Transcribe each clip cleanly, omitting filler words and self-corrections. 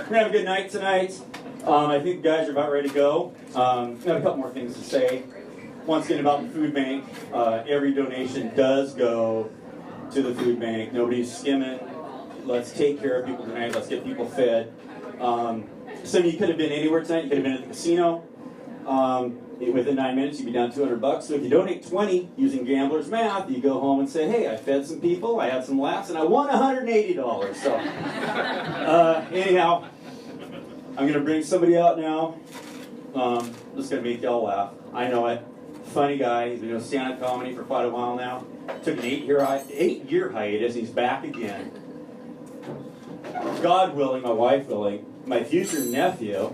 gonna have a good night tonight. I think the guys are about ready to go. Got a couple more things to say. Once again about the food bank, every donation does go to the food bank. Nobody's skimming. Let's take care of people tonight. Let's get people fed. Some of you could have been anywhere tonight. You could have been at the casino. Within 9 minutes, you'd be down $200. So if you donate 20 using gambler's math, you go home and say, hey, I fed some people, I had some laughs, and I won $180. So anyhow, I'm going to bring somebody out now. Just going to make y'all laugh. I know it. Funny guy. He's been doing stand-up comedy for quite a while now. Took an 8-year hiatus. He's back again. God willing, my wife willing, my future nephew,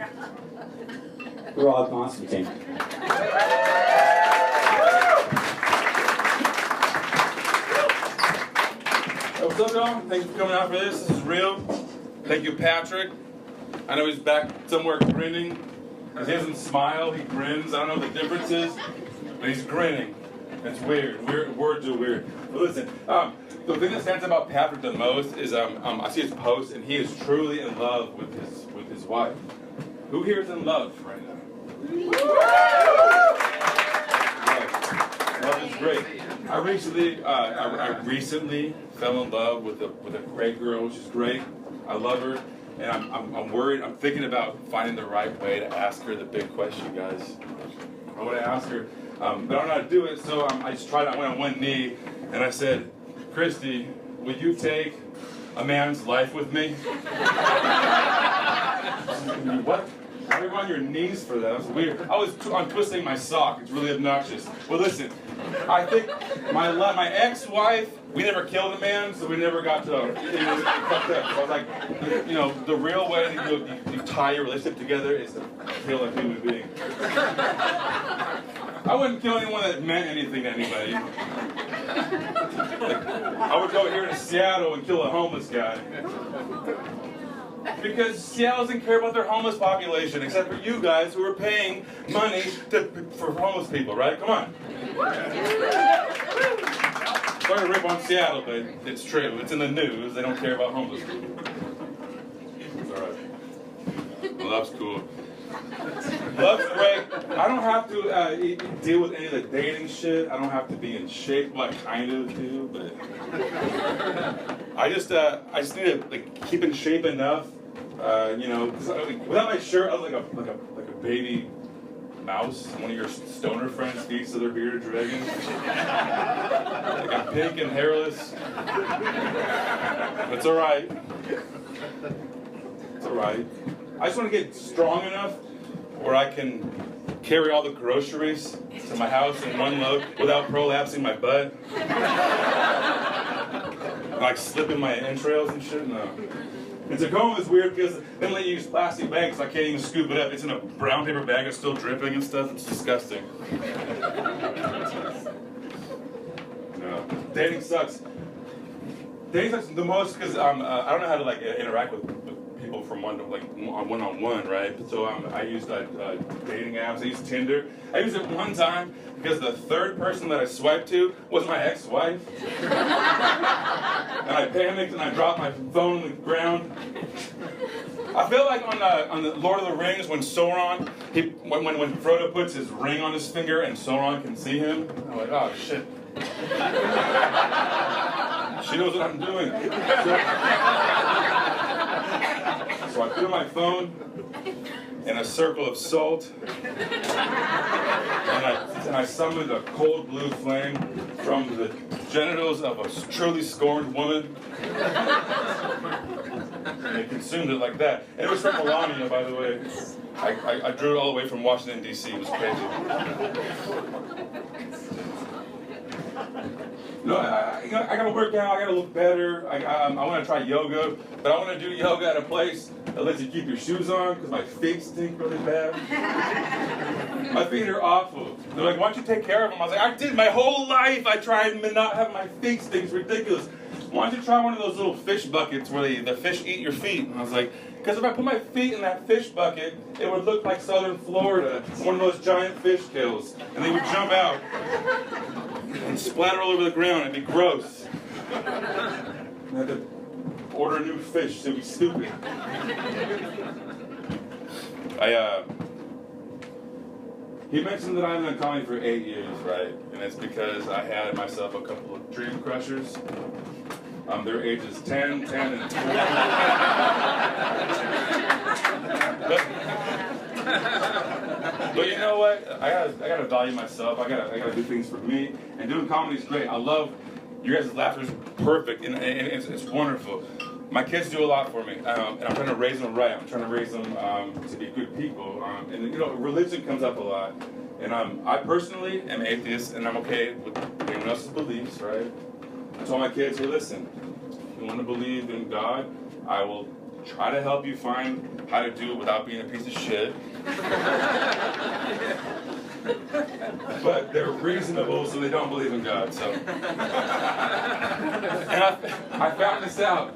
Robb Constantine. What's up, y'all? Thank you for coming out for this. This is real. Thank you, Patrick. I know he's back somewhere grinning. Because he doesn't smile, he grins. I don't know what the difference is, but he's grinning. It's weird. Words are weird. But listen, the thing that stands out about Patrick the most is I see his post, and he is truly in love with his wife. Who here is in love right now? Love is great. I recently fell in love with a great girl. She's great. I love her, and I'm worried. I'm thinking about finding the right way to ask her the big question, guys. I want to ask her, but I don't know how to do it. So I just tried. I went on one knee, and I said, "Christy, will you take a man's life with me?" What? Why are you on your knees for that? That's weird. I'm twisting my sock. It's really obnoxious. Well, listen. I think my ex-wife, we never killed a man, so we never got to fucked up. So I was like, the real way you tie your relationship together is to kill a human being. I wouldn't kill anyone that meant anything to anybody. Like, I would go here to Seattle and kill a homeless guy. Because Seattle doesn't care about their homeless population, except for you guys who are paying money for homeless people, right? Come on. Sorry to rip on Seattle, but it's true. It's in the news. They don't care about homeless people. It's all right. Well, love's cool. Love's great. I don't have to deal with any of the dating shit. I don't have to be in shape. Well, I kind of do, but I just need to keep in shape enough. Cause without my shirt, I was like a baby mouse. One of your stoner friends feeds to their bearded dragon. Like I'm pink and hairless. But it's all right. It's all right. I just want to get strong enough where I can carry all the groceries to my house in one load without prolapsing my butt. Like slipping my entrails and shit. No. And Tacoma is weird because they let you use plastic bags, so I can't even scoop it up. It's in a brown paper bag, it's still dripping and stuff. It's disgusting. No. Dating sucks. Dating sucks the most because I don't know how to interact with people from one-on-one, right? So I used dating apps. I used Tinder. I used it one time because the third person that I swiped to was my ex-wife. And I panicked and I dropped my phone on the ground. I feel like on the Lord of the Rings when Sauron, when Frodo puts his ring on his finger and Sauron can see him. I'm like, oh shit. She knows what I'm doing. So I put my phone in a circle of salt, and I summoned a cold blue flame from the genitals of a truly scorned woman, and it consumed it like that. And it was from Melania, by the way. I drew it all the way from Washington, D.C. It was crazy. No, I gotta work out, I gotta look better. I want to try yoga, but I want to do yoga at a place that lets you keep your shoes on because my feet stink really bad. My feet are awful. They're like, why don't you take care of them? I was like, I did my whole life. I tried to not have my feet stink. It's ridiculous. Why don't you try one of those little fish buckets where the fish eat your feet? And I was like, because if I put my feet in that fish bucket, it would look like southern Florida, one of those giant fish kills, and they would jump out and splatter all over the ground. It'd be gross. And I had to order new fish, so be stupid. He mentioned that I've been in comedy for 8 years, right? And it's because I had myself a couple of dream crushers. Their ages 10, 10, and 12. But you know what? I gotta value myself. I gotta do things for me. And doing comedy is great. I love you guys' laughter is perfect, and it's wonderful. My kids do a lot for me, and I'm trying to raise them right. I'm trying to raise them to be good people. And you know, religion comes up a lot. And I personally am atheist, and I'm okay with anyone else's beliefs, right? I told my kids, hey, listen, if you want to believe in God, I will try to help you find how to do it without being a piece of shit. But they're reasonable, so they don't believe in God. So, and I found this out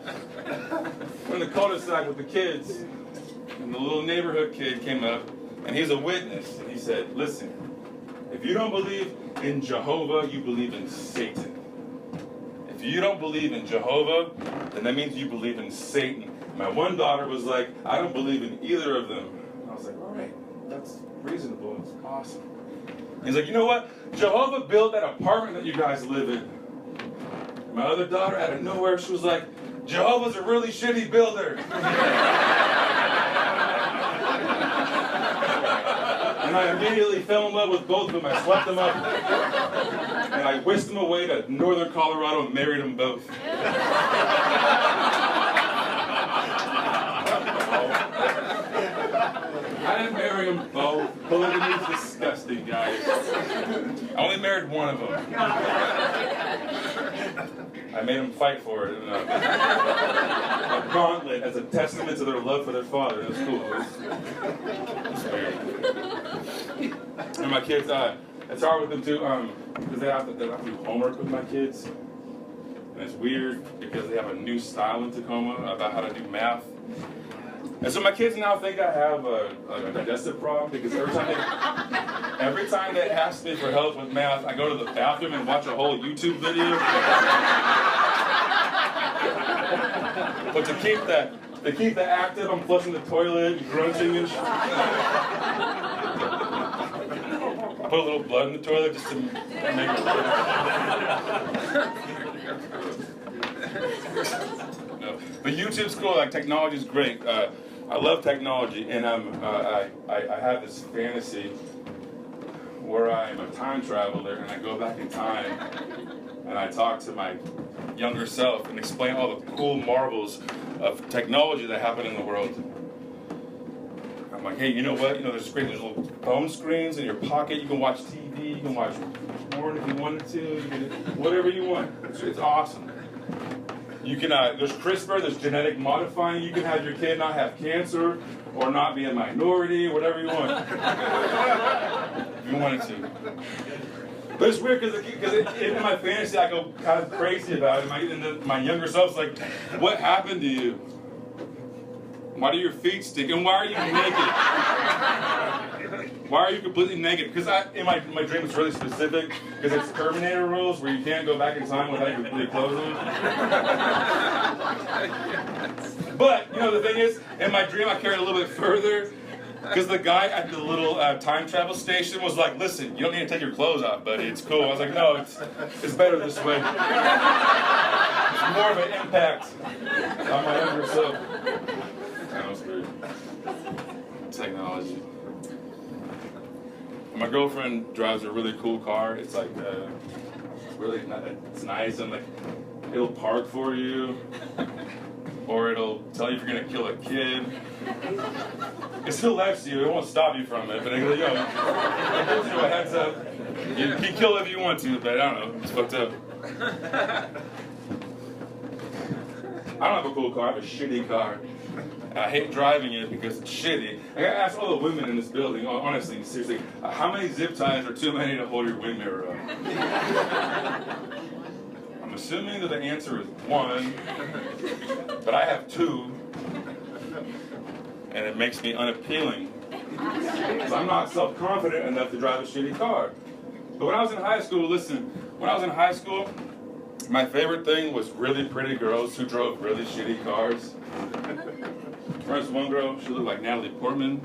when the cul-de-sac with the kids, and the little neighborhood kid came up, and he's a witness, and he said, listen, if you don't believe in Jehovah, you believe in Satan. If you don't believe in Jehovah, then that means you believe in Satan. My one daughter was like, I don't believe in either of them. And I was like, all right, that's reasonable, it's awesome. He's like, you know what? Jehovah built that apartment that you guys live in. And my other daughter, out of nowhere, she was like, Jehovah's a really shitty builder. And I immediately fell in love with both of them. I swept them up. And I whisked them away to northern Colorado and married them both. I didn't marry them both. Polygamy is disgusting, guys. I only married one of them. I made them fight for it in a gauntlet as a testament to their love for their father. It was cool. It's weird. And my kids, it's hard with them too, because they have to do homework with my kids. And it's weird because they have a new style in Tacoma about how to do math. And so my kids now think I have a digestive problem because every time they ask me for help with math, I go to the bathroom and watch a whole YouTube video. But to keep that active, I'm flushing the toilet and grunting and shit. I put a little blood in the toilet just to make it work. No. But YouTube's cool, like technology's great. I love technology, and I have this fantasy where I'm a time traveler and I go back in time and I talk to my younger self and explain all the cool marvels of technology that happen in the world. I'm like, hey, you know what? You know, there's little phone screens in your pocket. You can watch TV. You can watch porn if you wanted to. You can do whatever you want. It's awesome. You can, there's CRISPR, there's genetic modifying. You can have your kid not have cancer or not be a minority, whatever you want. If you wanted to. But it's weird because in my fantasy I go kind of crazy about it. And my younger self's like, what happened to you? Why do your feet stick? And why are you naked? Why are you completely naked? Because in my dream it's really specific, because it's Terminator rules where you can't go back in time without your complete clothes on. But, you know, the thing is, in my dream I carried it a little bit further, because the guy at the little time travel station was like, listen, you don't need to take your clothes off, buddy, it's cool. I was like, no, it's better this way. It's more of an impact on my younger self. That was great. Technology. My girlfriend drives a really cool car. It's like it's nice, and like it'll park for you, or it'll tell you if you're gonna kill a kid. It still lets you. It won't stop you from it, but it gives you a heads up. You can kill if you want to, but I don't know. It's fucked up. I don't have a cool car. I have a shitty car. I hate driving it because it's shitty. I gotta ask all the women in this building, honestly, seriously, how many zip ties are too many to hold your wind mirror up? I'm assuming that the answer is 1, but I have 2, and it makes me unappealing. So I'm not self-confident enough to drive a shitty car. But when I was in high school, listen, when I was in high school, My favorite thing was really pretty girls who drove really shitty cars. There was one girl, she looked like Natalie Portman.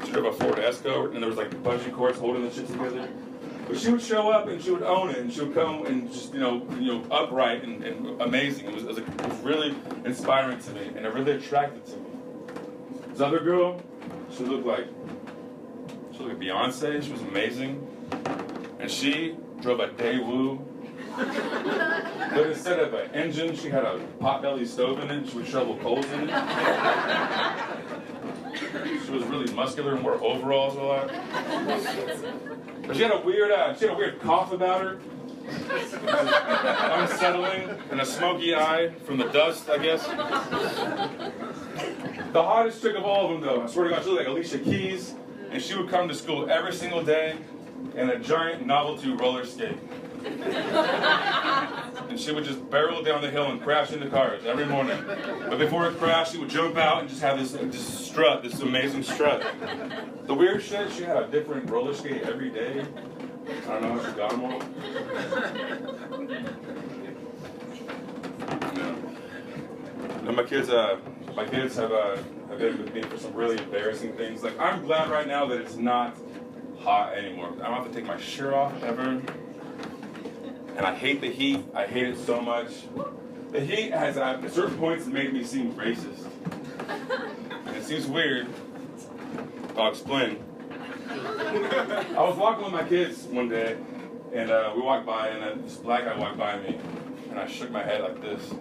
She drove a Ford Escort, and there was like bungee cords holding the shit together. But she would show up and she would own it, and she would come and just, upright and amazing. It was really inspiring to me, and it really attracted to me. This other girl, she looked like Beyonce. She was amazing, and she drove a Daewoo. But instead of an engine, she had a potbelly stove in it. She would shovel coals in it. She was really muscular and wore overalls a lot. But she had a weird cough about her. Unsettling and a smoky eye from the dust, I guess. The hottest chick of all of them, though, I swear to God, she looked like Alicia Keys, and she would come to school every single day in a giant novelty roller skate. And she would just barrel down the hill and crash into cars every morning. But before it crashed, she would jump out and just have this strut, this amazing strut. The weird shit, she had a different roller skate every day. I don't know how she got them all. No, my kids have been with me for some really embarrassing things. Like, I'm glad right now that it's not hot anymore. I don't have to take my shirt off ever. And I hate the heat. I hate it so much. The heat has, at certain points, made me seem racist. And it seems weird. I'll explain. I was walking with my kids one day, and we walked by, and this black guy walked by me, and I shook my head like this.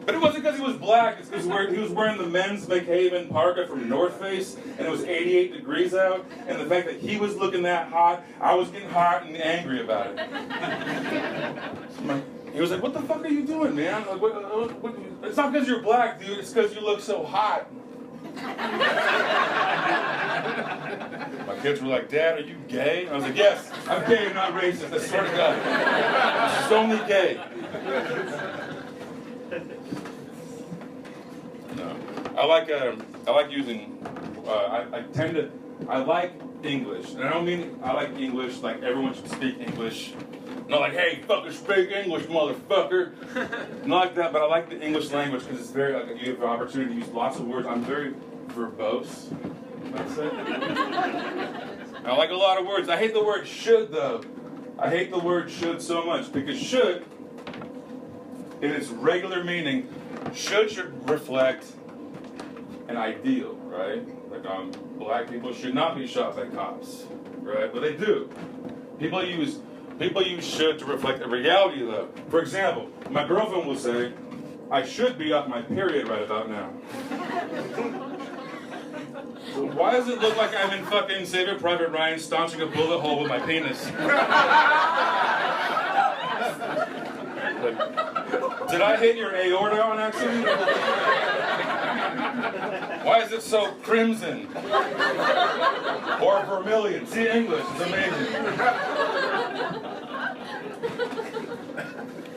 But it wasn't because he was black, it's because he was wearing the men's McHaven parka from North Face, and it was 88 degrees out, and the fact that he was looking that hot, I was getting hot and angry about it. He was like, "What the fuck are you doing, man?" Like, what? It's not because you're black, dude, it's because you look so hot. My kids were like, "Dad, are you gay?" I was like, "Yes, I'm gay and not racist, I swear to God. I'm just only gay." No. I like using, I like English. And I don't mean I like English like everyone should speak English. Not like, "Hey, fucker, speak English, motherfucker." Not like that, but I like the English language because it's very, like, you have the opportunity to use lots of words. I'm very verbose, let's say. I like a lot of words. I hate the word should, though. I hate the word should so much because should, in its regular meaning, should reflect an ideal, right? Like, black people should not be shot by cops, right? But they do. People use should to reflect a reality, though. For example, my girlfriend will say, "I should be off my period right about now." So why does it look like I'm in fucking Saving Private Ryan staunching a bullet hole with my penis? Like, did I hit your aorta on accident? Why is it so crimson? Or vermilion? See, English is amazing.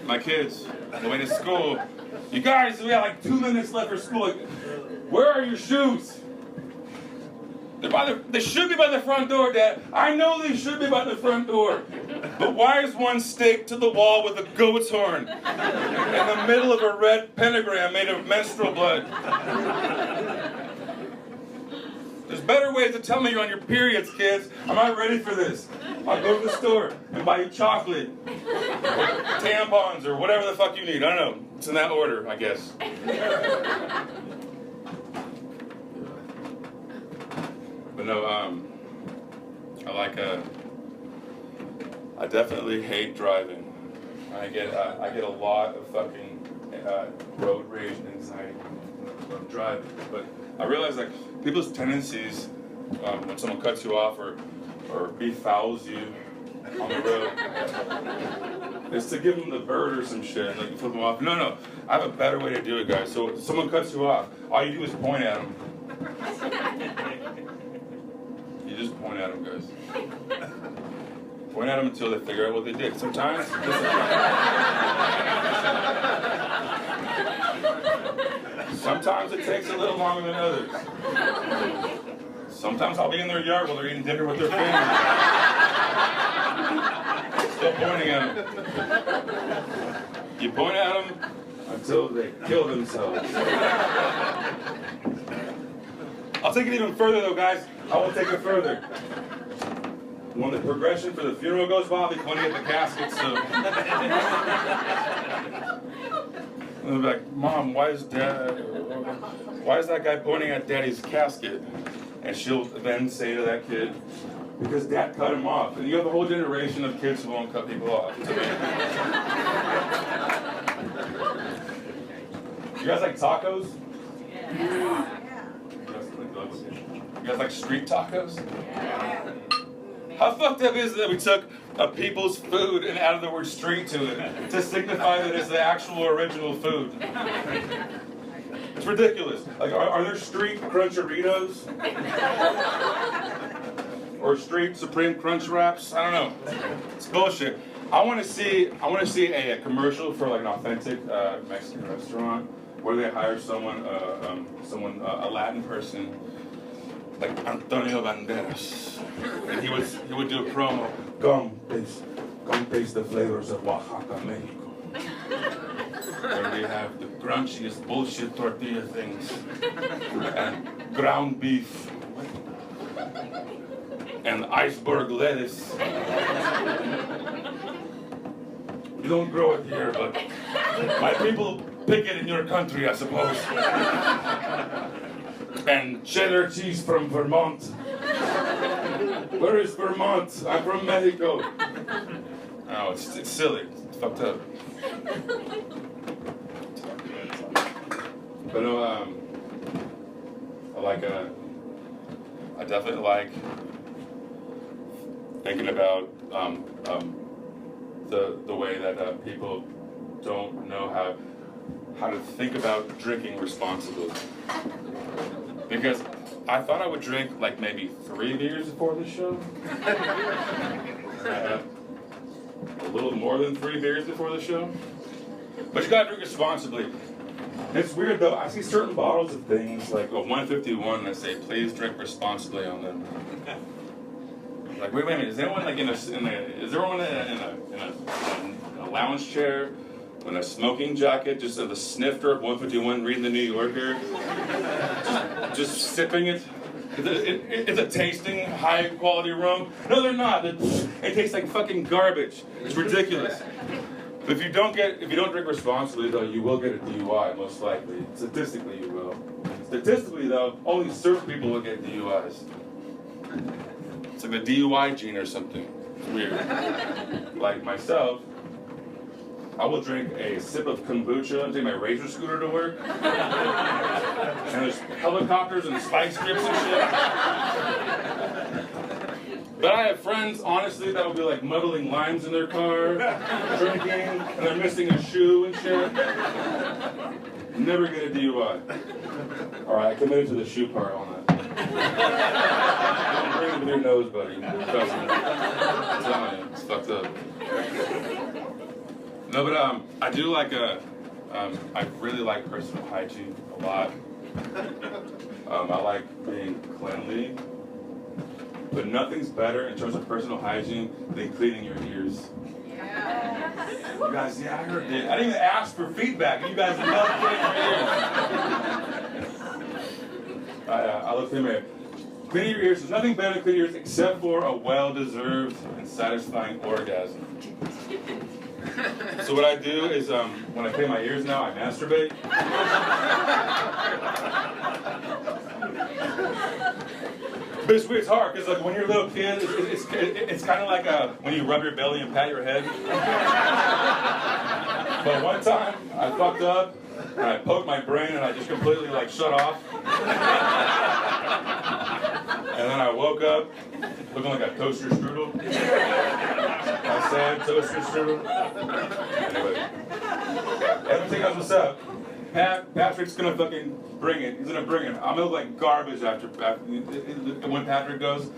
My kids, on the way to school, "You guys, we got like 2 minutes left for school. Like, where are your shoes?" They should be by the front door, Dad. I know they should be by the front door. But why is one staked to the wall with a goat's horn in the middle of a red pentagram made of menstrual blood? There's better ways to tell me you're on your periods, kids. I'm not ready for this. I'll go to the store and buy you chocolate, or tampons, or whatever the fuck you need. I don't know. It's in that order, I guess. But no, I definitely hate driving. I get a lot of fucking road rage and anxiety from driving. But I realize, like, people's tendencies when someone cuts you off or befouls you on the road is to give them the bird or some shit and, like, you flip them off. No, I have a better way to do it, guys. So if someone cuts you off, all you do is point at them. You just point at them, guys. Point at them until they figure out what they did. Sometimes it takes a little longer than others. Sometimes I'll be in their yard while they're eating dinner with their family. Still pointing at them. You point at them until they kill themselves. I'll take it even further though, guys. I will take it further. When the progression for the funeral goes by, I'll be pointing at the casket, so. And they'll be like, Mom, why is that guy pointing at Daddy's casket? And she'll then say to that kid, because Dad cut him off. And you have a whole generation of kids who won't cut people off. You guys like tacos? Yeah. You guys like street tacos? How fucked up is it that we took a people's food and added the word street to it to signify that it's the actual original food? It's ridiculous. Like, are there street Cruncheritos? Or street Supreme Crunch Wraps? I don't know. It's bullshit. I want to see a commercial for like an authentic Mexican restaurant where they hire someone, a Latin person, like Antonio Banderas, and he would do a promo. Come taste the flavors of Oaxaca, Mexico. Where they have the crunchiest bullshit tortilla things, and ground beef, and iceberg lettuce. You don't grow it here, but my people pick it in your country, I suppose. And cheddar cheese from Vermont. Where is Vermont? I'm from Mexico. Oh, it's silly. It's fucked up. But no, I definitely like thinking about the way that people don't know how to think about drinking responsibly. Because I thought I would drink like maybe 3 beers before the show. I had a little more than 3 beers before the show. But you gotta drink responsibly. It's weird though, I see certain bottles of things like a 151 and I say, please drink responsibly on them. Like, wait a minute, is anyone like in a lounge chair in a smoking jacket, just of the snifter of 151 reading the New Yorker, just sipping it? It's a tasting high quality rum. No, they're not. It tastes like fucking garbage. It's ridiculous. But if you don't drink responsibly though, you will get a DUI most likely. Statistically, you will. Statistically though, only certain people will get DUIs. It's like the DUI gene or something. It's weird. Like myself, I will drink a sip of kombucha and take my razor scooter to work. And there's helicopters and spike strips and shit. But I have friends, honestly, that will be like muddling limes in their car, drinking, and they're missing a shoe and shit. Never get a DUI. Alright, I committed to the shoe part on that. Don't bring it with your nose, buddy. Trust me. I'm telling you, it's fucked up. No, but I do like I really like personal hygiene a lot. I like being cleanly, but nothing's better in terms of personal hygiene than cleaning your ears. Yeah. You guys, yeah, I heard it. I didn't even ask for feedback. You guys love cleaning your ears. I love cleaning my ears. Cleaning your ears, there's nothing better than cleaning your ears except for a well-deserved and satisfying orgasm. So what I do is, when I clean my ears now, I masturbate. But it's weird, it's hard, because like when you're a little kid, it's kind of like when you rub your belly and pat your head. But one time, I fucked up, and I poked my brain, and I just completely like shut off. And then I woke up looking like a toaster strudel. I said toaster strudel. Anyway, everything else was up. Patrick's gonna fucking bring it. He's gonna bring it. I'm gonna look like garbage after when Patrick goes.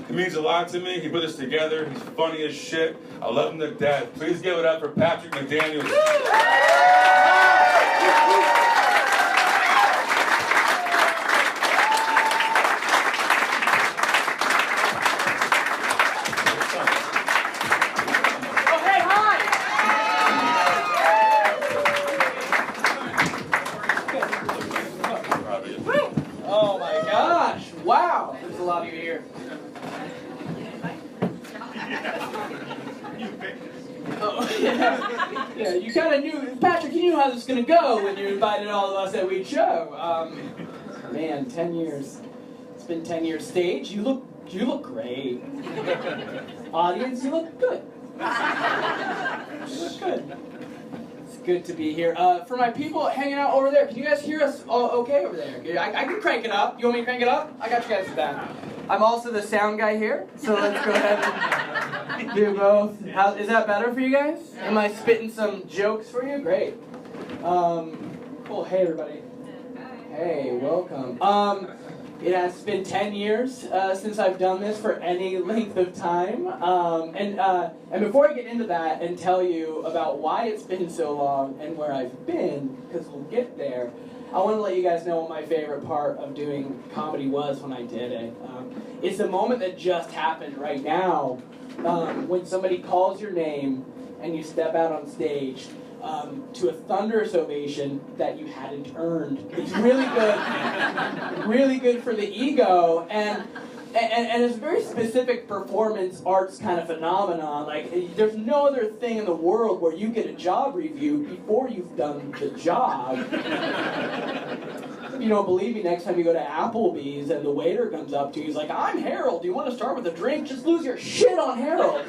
It means a lot to me. He put this together. He's funny as shit. I love him to death. Please give it up for Patrick McDaniels. you kind of knew, Patrick, you knew how this was going to go when you invited all of us that we'd show. Man, 10 years. It's been 10 years. Stage, you look great. Audience, you look good. You look good. It's good to be here. For my people hanging out over there, can you guys hear us all okay over there? I can crank it up. You want me to crank it up? I got you guys back. I'm also the sound guy here, so let's go ahead and do both. Is that better for you guys? Am I spitting some jokes for you? Great. Cool. Hey, everybody. Hey, welcome. It has been 10 years since I've done this for any length of time. And before I get into that and tell you about why it's been so long and where I've been, because we'll get there, I want to let you guys know what my favorite part of doing comedy was when I did it. It's the moment that just happened right now, when somebody calls your name and you step out on stage to a thunderous ovation that you hadn't earned. It's really good for the ego, and it's a very specific performance arts kind of phenomenon. Like, there's no other thing in the world where you get a job review before you've done the job. If you don't believe me, next time you go to Applebee's and the waiter comes up to you, he's like, "I'm Harold, do you want to start with a drink?" Just lose your shit on Harold.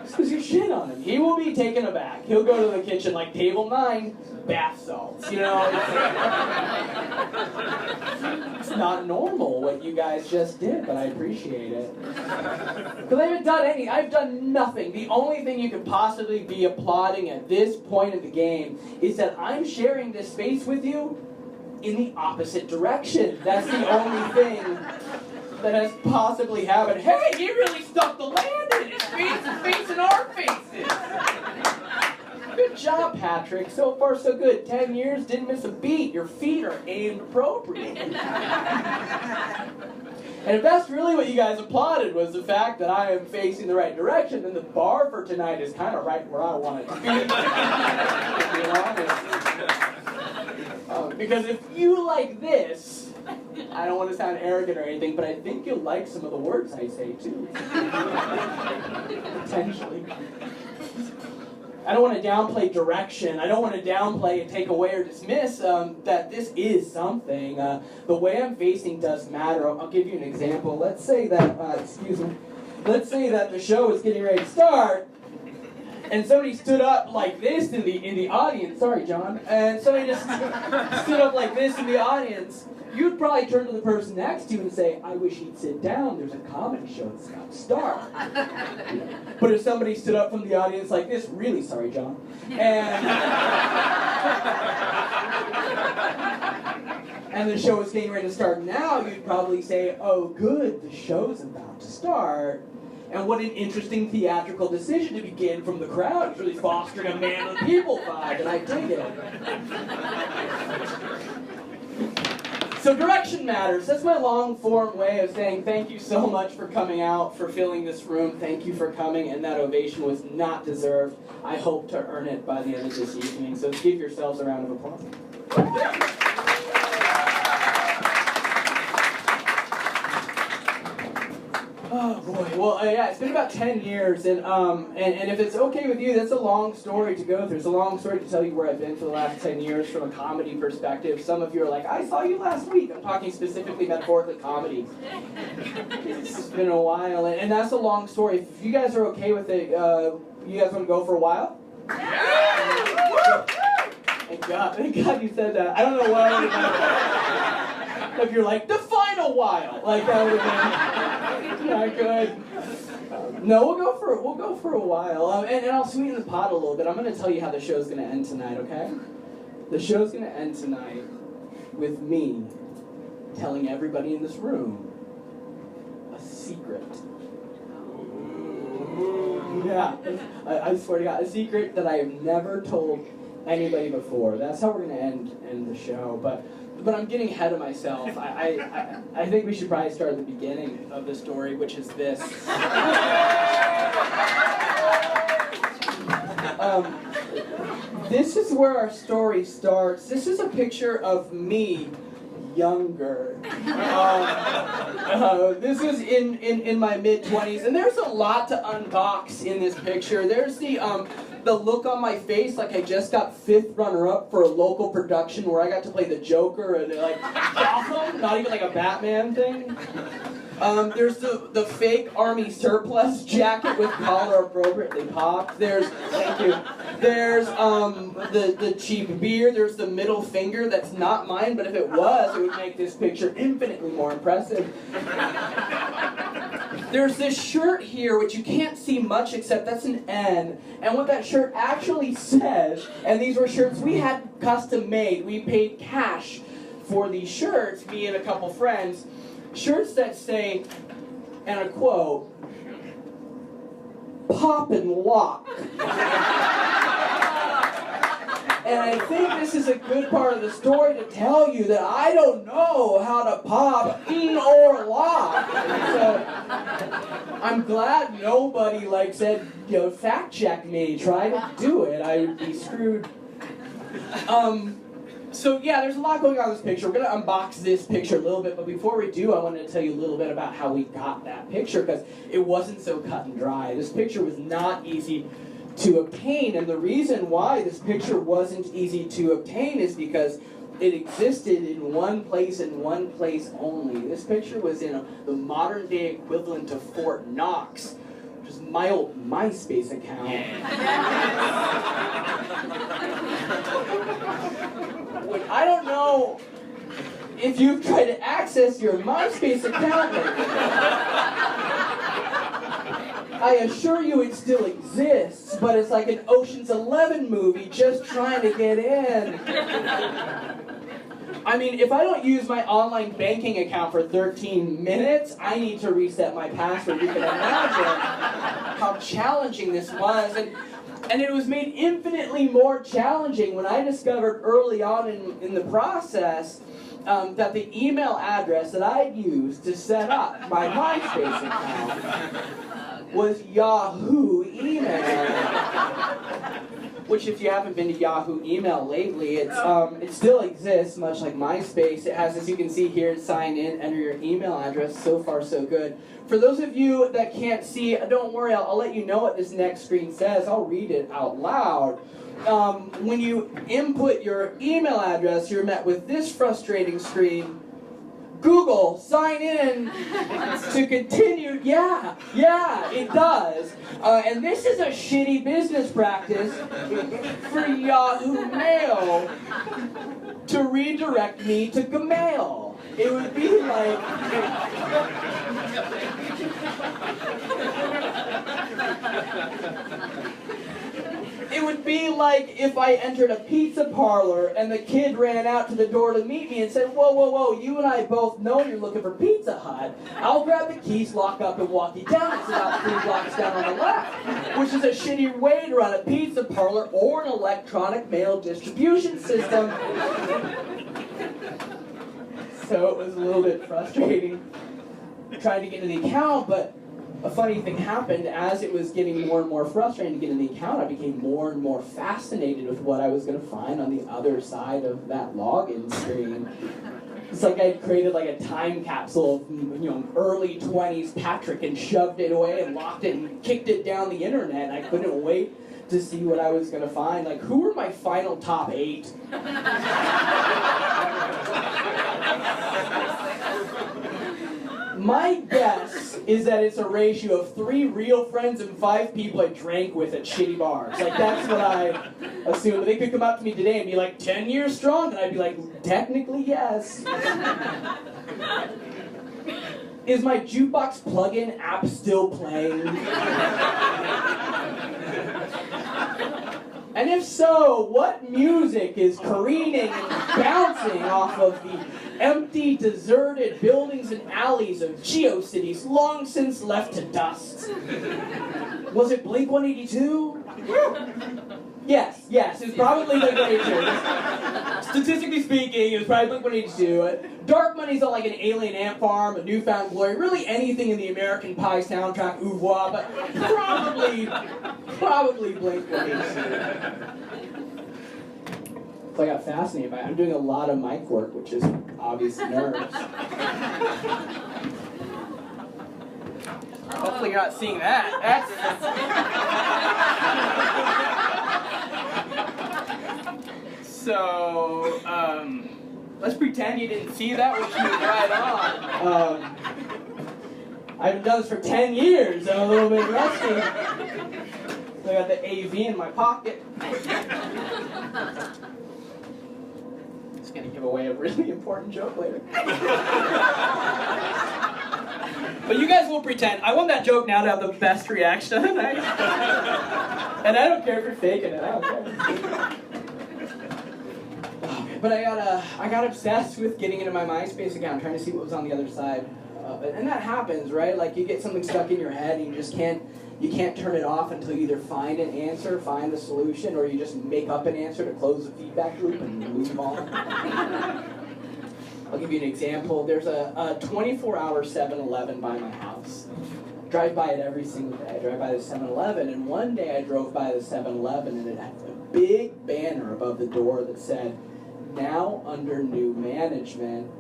Just lose your shit on him. He will be taken aback. He'll go to the kitchen like, "Table 9, bath salts." You know, it's not normal what you guys just did, but I appreciate it. Because I've done nothing. The only thing you could possibly be applauding at this point of the game is that I'm sharing this space with you in the opposite direction. That's the only thing that has possibly happened. Hey, he really stuck the landing. His face is facing our faces. Good job, Patrick. So far, so good. 10 years, didn't miss a beat. Your feet are aimed appropriately. And if that's really what you guys applauded was the fact that I am facing the right direction, then the bar for tonight is kind of right where I want it to be. To be honest. Because if you like this, I don't want to sound arrogant or anything, but I think you'll like some of the words I say too. Potentially. I don't want to downplay direction. I don't want to downplay and take away or dismiss that this is something. The way I'm facing does matter. I'll give you an example. Let's say that, let's say that the show is getting ready to start, and somebody stood up like this in the audience. Sorry, John. And somebody just stood up like this in the audience. You'd probably turn to the person next to you and say, "I wish he'd sit down. There's a comedy show that's about to start." But if somebody stood up from the audience like this, "Really sorry, John," and the show is getting ready to start now, you'd probably say, "Oh, good, the show's about to start." And what an interesting theatrical decision to begin from the crowd. It's really fostering a man of the people vibe, and I dig it. So direction matters. That's my long-form way of saying thank you so much for coming out, for filling this room. Thank you for coming, and that ovation was not deserved. I hope to earn it by the end of this evening. So give yourselves a round of applause. Oh boy, well yeah, it's been about 10 years, and if it's okay with you, that's a long story to go through. It's a long story to tell you where I've been for the last 10 years from a comedy perspective. Some of you are like, "I saw you last week." I'm talking specifically metaphorically comedy. It's been a while, and that's a long story. If you guys are okay with it, you guys want to go for a while? Yeah! Thank God you said that. I don't know what I would have done. If you're like, define a while, like that would have been not good. No, we'll go for a while, and I'll sweeten the pot a little bit. I'm going to tell you how the show's going to end tonight, okay? The show's going to end tonight with me telling everybody in this room a secret. Yeah, I swear to God, a secret that I have never told anybody before. That's how we're going to end the show, but I'm getting ahead of myself. I think we should probably start at the beginning of the story, which is this. This is where our story starts. This is a picture of me, younger. This is in my mid-20s, and there's a lot to unbox in this picture. There's the the look on my face like I just got 5th runner-up for a local production where I got to play the Joker and like Gotham, not even like a Batman thing. There's the fake army surplus jacket with collar appropriately popped. Thank you. There's the cheap beer. There's the middle finger that's not mine, but if it was, it would make this picture infinitely more impressive. There's this shirt here, which you can't see much except that's an N. And what that shirt actually says, and these were shirts we had custom made. We paid cash for these shirts, me and a couple friends. Shirts that say, and I quote, "Pop and lock." And I think this is a good part of the story to tell you that I don't know how to pop or lock. So I'm glad nobody said, fact check me, try to do it. I would be screwed. So yeah, there's a lot going on in this picture. We're going to unbox this picture a little bit, but before we do, I wanted to tell you a little bit about how we got that picture, because it wasn't so cut and dry. This picture was not easy to obtain, and the reason why this picture wasn't easy to obtain is because it existed in one place and one place only. This picture was in the modern day equivalent of Fort Knox, which is my old MySpace account. I don't know if you've tried to access your MySpace account lately. I assure you it still exists, but it's like an Ocean's 11 movie just trying to get in. I mean, if I don't use my online banking account for 13 minutes, I need to reset my password. You can imagine how challenging this was. And it was made infinitely more challenging when I discovered early on in the process that the email address that I used to set up my MySpace account was Yahoo email. Which, if you haven't been to Yahoo email lately, it still exists, much like MySpace. It has, as you can see here, sign in, enter your email address. So far, so good. For those of you that can't see, don't worry, I'll let you know what this next screen says. I'll read it out loud. When you input your email address, you're met with this frustrating screen. Google, sign in to continue. Yeah, it does. And this is a shitty business practice for Yahoo Mail to redirect me to Gmail. It would be like... It would be like if I entered a pizza parlor and the kid ran out to the door to meet me and said, whoa, you and I both know you're looking for Pizza Hut. I'll grab the keys, lock up, and walk you down. It's about 3 blocks down on the left, which is a shitty way to run a pizza parlor or an electronic mail distribution system. So it was a little bit frustrating trying to get into the account, but a funny thing happened. As it was getting more and more frustrating to get in the account, I became more and more fascinated with what I was going to find on the other side of that login screen. It's like I created like a time capsule of, early 20s Patrick and shoved it away and locked it and kicked it down the internet. I couldn't wait to see what I was going to find. Like, who were my final top 8? My guess is that it's a ratio of 3 real friends and 5 people I drank with at shitty bars. Like, that's what I assume. They could come up to me today and be like, 10 years strong? And I'd be like, technically, yes. Is my jukebox plugin app still playing? And if so, what music is careening and bouncing off of the empty, deserted buildings and alleys of GeoCities long since left to dust? Was it Blink-182? Yes, it was probably Blink-182. Statistically speaking, it was probably Blink-182. Dark Money's on like an alien ant farm, a newfound glory, really anything in the American Pie soundtrack, oeuvre, but probably Blink-182. So I got fascinated by it. I'm doing a lot of mic work, which is obvious nerves. Hopefully you're not seeing that. So, let's pretend you didn't see that, which you was right on. I've done this for 10 years. I'm a little bit rusty. I got the AV in my pocket. It's going to give away a really important joke later. But you guys will pretend. I want that joke now to have the best reaction of the night. And I don't care if you're faking it. I don't care. But I got obsessed with getting into my MySpace account, trying to see what was on the other side. And that happens, right? Like you get something stuck in your head and you just can't turn it off until you either find an answer, find the solution, or you just make up an answer to close the feedback loop and move on. I'll give you an example. There's a 24-hour 7-Eleven by my house. I drive by it every single day. I drive by the 7-Eleven, and one day I drove by the 7-Eleven and it had a big banner above the door that said, "Now under new management."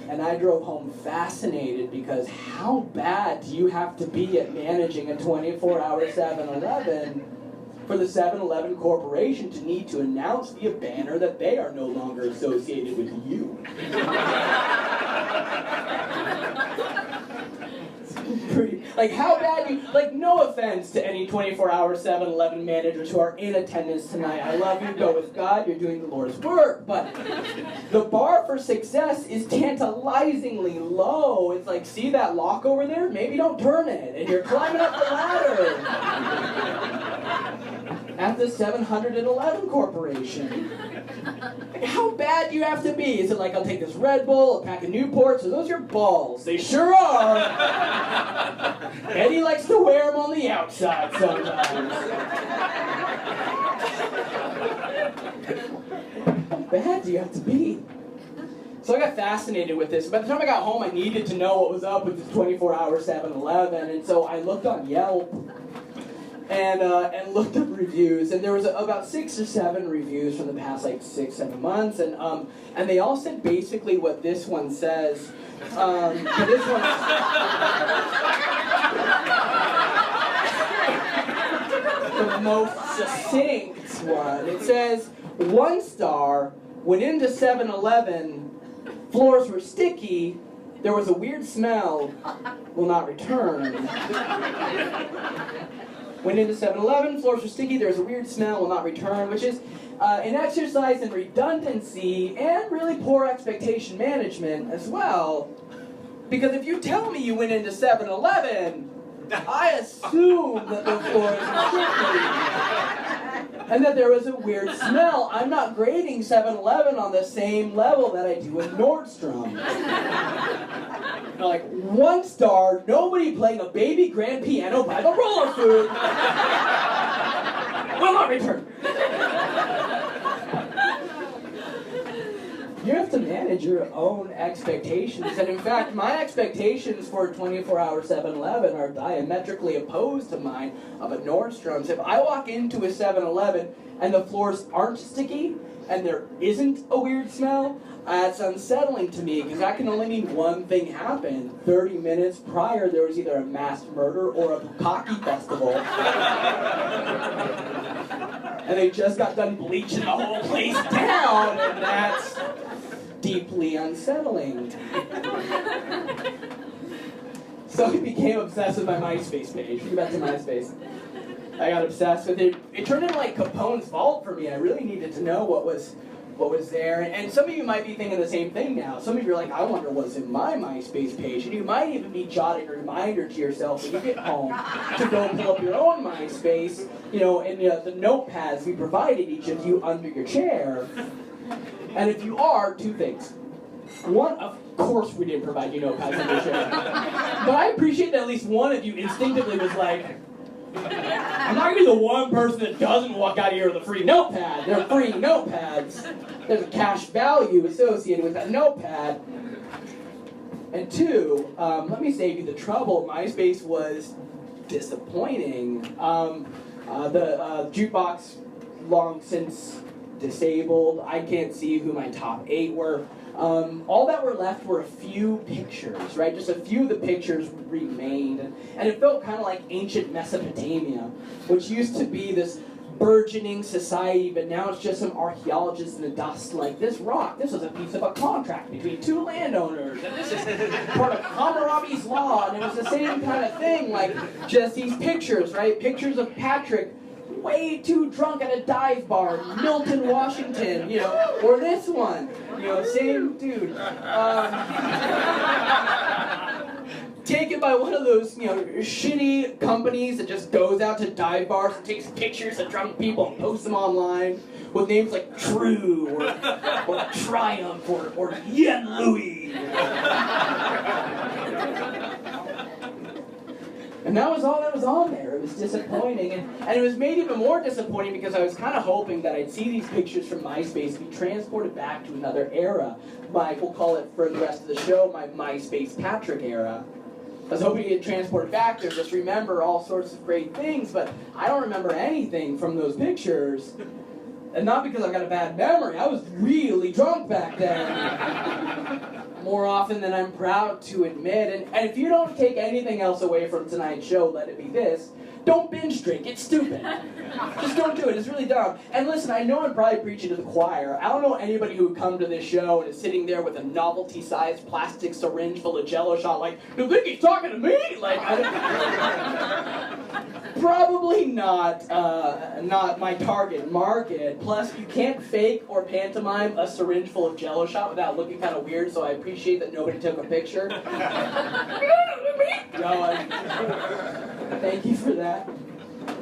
And I drove home fascinated because how bad do you have to be at managing a 24-hour 7-Eleven for the 7-Eleven Corporation to need to announce via banner that they are no longer associated with you? Pretty, like how bad you, like no offense to any 24-hour 7-Eleven managers who are in attendance tonight. I love you, go with God, you're doing the Lord's work, but the bar for success is tantalizingly low. It's like, see that lock over there? Maybe don't turn it, and you're climbing up the ladder at the 711 Corporation. Like, how bad do you have to be? Is it like, I'll take this Red Bull, a pack of Newports, are those your balls? They sure are. Eddie likes to wear them on the outside sometimes. How bad do you have to be? So I got fascinated with this. By the time I got home, I needed to know what was up with this 24-hour 7-Eleven, and so I looked on Yelp and looked up reviews, and there was about 6 or 7 reviews from the past like 6-7 months, and they all said basically what this one says. But this one, the most succinct one. It says, 1 star. Went into 7-Eleven, floors were sticky. There was a weird smell. Will not return. Went into 7-Eleven, floors were sticky, there was a weird smell, will not return, which is an exercise in redundancy and really poor expectation management as well. Because if you tell me you went into 7-Eleven, I assume that the floors were sticky and that there was a weird smell. I'm not grading 7-Eleven on the same level that I do with Nordstrom. Like, 1 star, nobody playing a baby grand piano by the roller food. Will not return. You have to manage your own expectations. And in fact, my expectations for a 24-hour 7-Eleven are diametrically opposed to mine of a Nordstrom's. If I walk into a 7-Eleven and the floors aren't sticky and there isn't a weird smell, that's unsettling to me because that can only mean one thing happened. 30 minutes prior, there was either a mass murder or a bukkake festival. And they just got done bleaching the whole place down, and that's deeply unsettling. So I became obsessed with my MySpace page. Think back to MySpace. I got obsessed with it. It turned into like Capone's vault for me. I really needed to know what was there. And some of you might be thinking the same thing now. Some of you are like, I wonder what's in my MySpace page. And you might even be jotting a reminder to yourself when you get home to go pull up your own MySpace, in the notepads we provided each of you under your chair. And if you are, 2 things. 1, of course we didn't provide you notepads under your chair. But I appreciate that at least one of you instinctively was like, I'm not going to be the one person that doesn't walk out of here with a free notepad. They're free notepads. There's a cash value associated with that notepad. And 2, let me save you the trouble. MySpace was disappointing. The jukebox long since disabled. I can't see who my top 8 were. All that were left were a few pictures, right? Just a few of the pictures remained. And it felt kind of like ancient Mesopotamia, which used to be this burgeoning society, but now it's just some archaeologists in the dust like, this rock, this was a piece of a contract between two landowners, and this is part of Hammurabi's law, and it was the same kind of thing, like just these pictures, right? Pictures of Patrick way too drunk at a dive bar in Milton, Washington, you know, or this one, you know, same dude. Taken by one of those, you know, shitty companies that just goes out to dive bars and takes pictures of drunk people and posts them online with names like True or Triumph or Yen Louis. And that was all that was on there. It was disappointing. And it was made even more disappointing because I was kind of hoping that I'd see these pictures from MySpace be transported back to another era. We'll call it for the rest of the show, my MySpace Patrick era. I was hoping to get transported back there, just remember all sorts of great things, but I don't remember anything from those pictures. And not because I've got a bad memory, I was really drunk back then. More often than I'm proud to admit. And if you don't take anything else away from tonight's show, let it be this. Don't binge drink, it's stupid. Just don't do it, it's really dumb. And listen, I know I'm probably preaching to the choir. I don't know anybody who would come to this show and is sitting there with a novelty-sized plastic syringe full of Jell-O shot like, you think he's talking to me? Like, probably not my target market. Plus, you can't fake or pantomime a syringe full of Jell-O shot without looking kind of weird, so I appreciate that nobody took a picture. Thank you for that.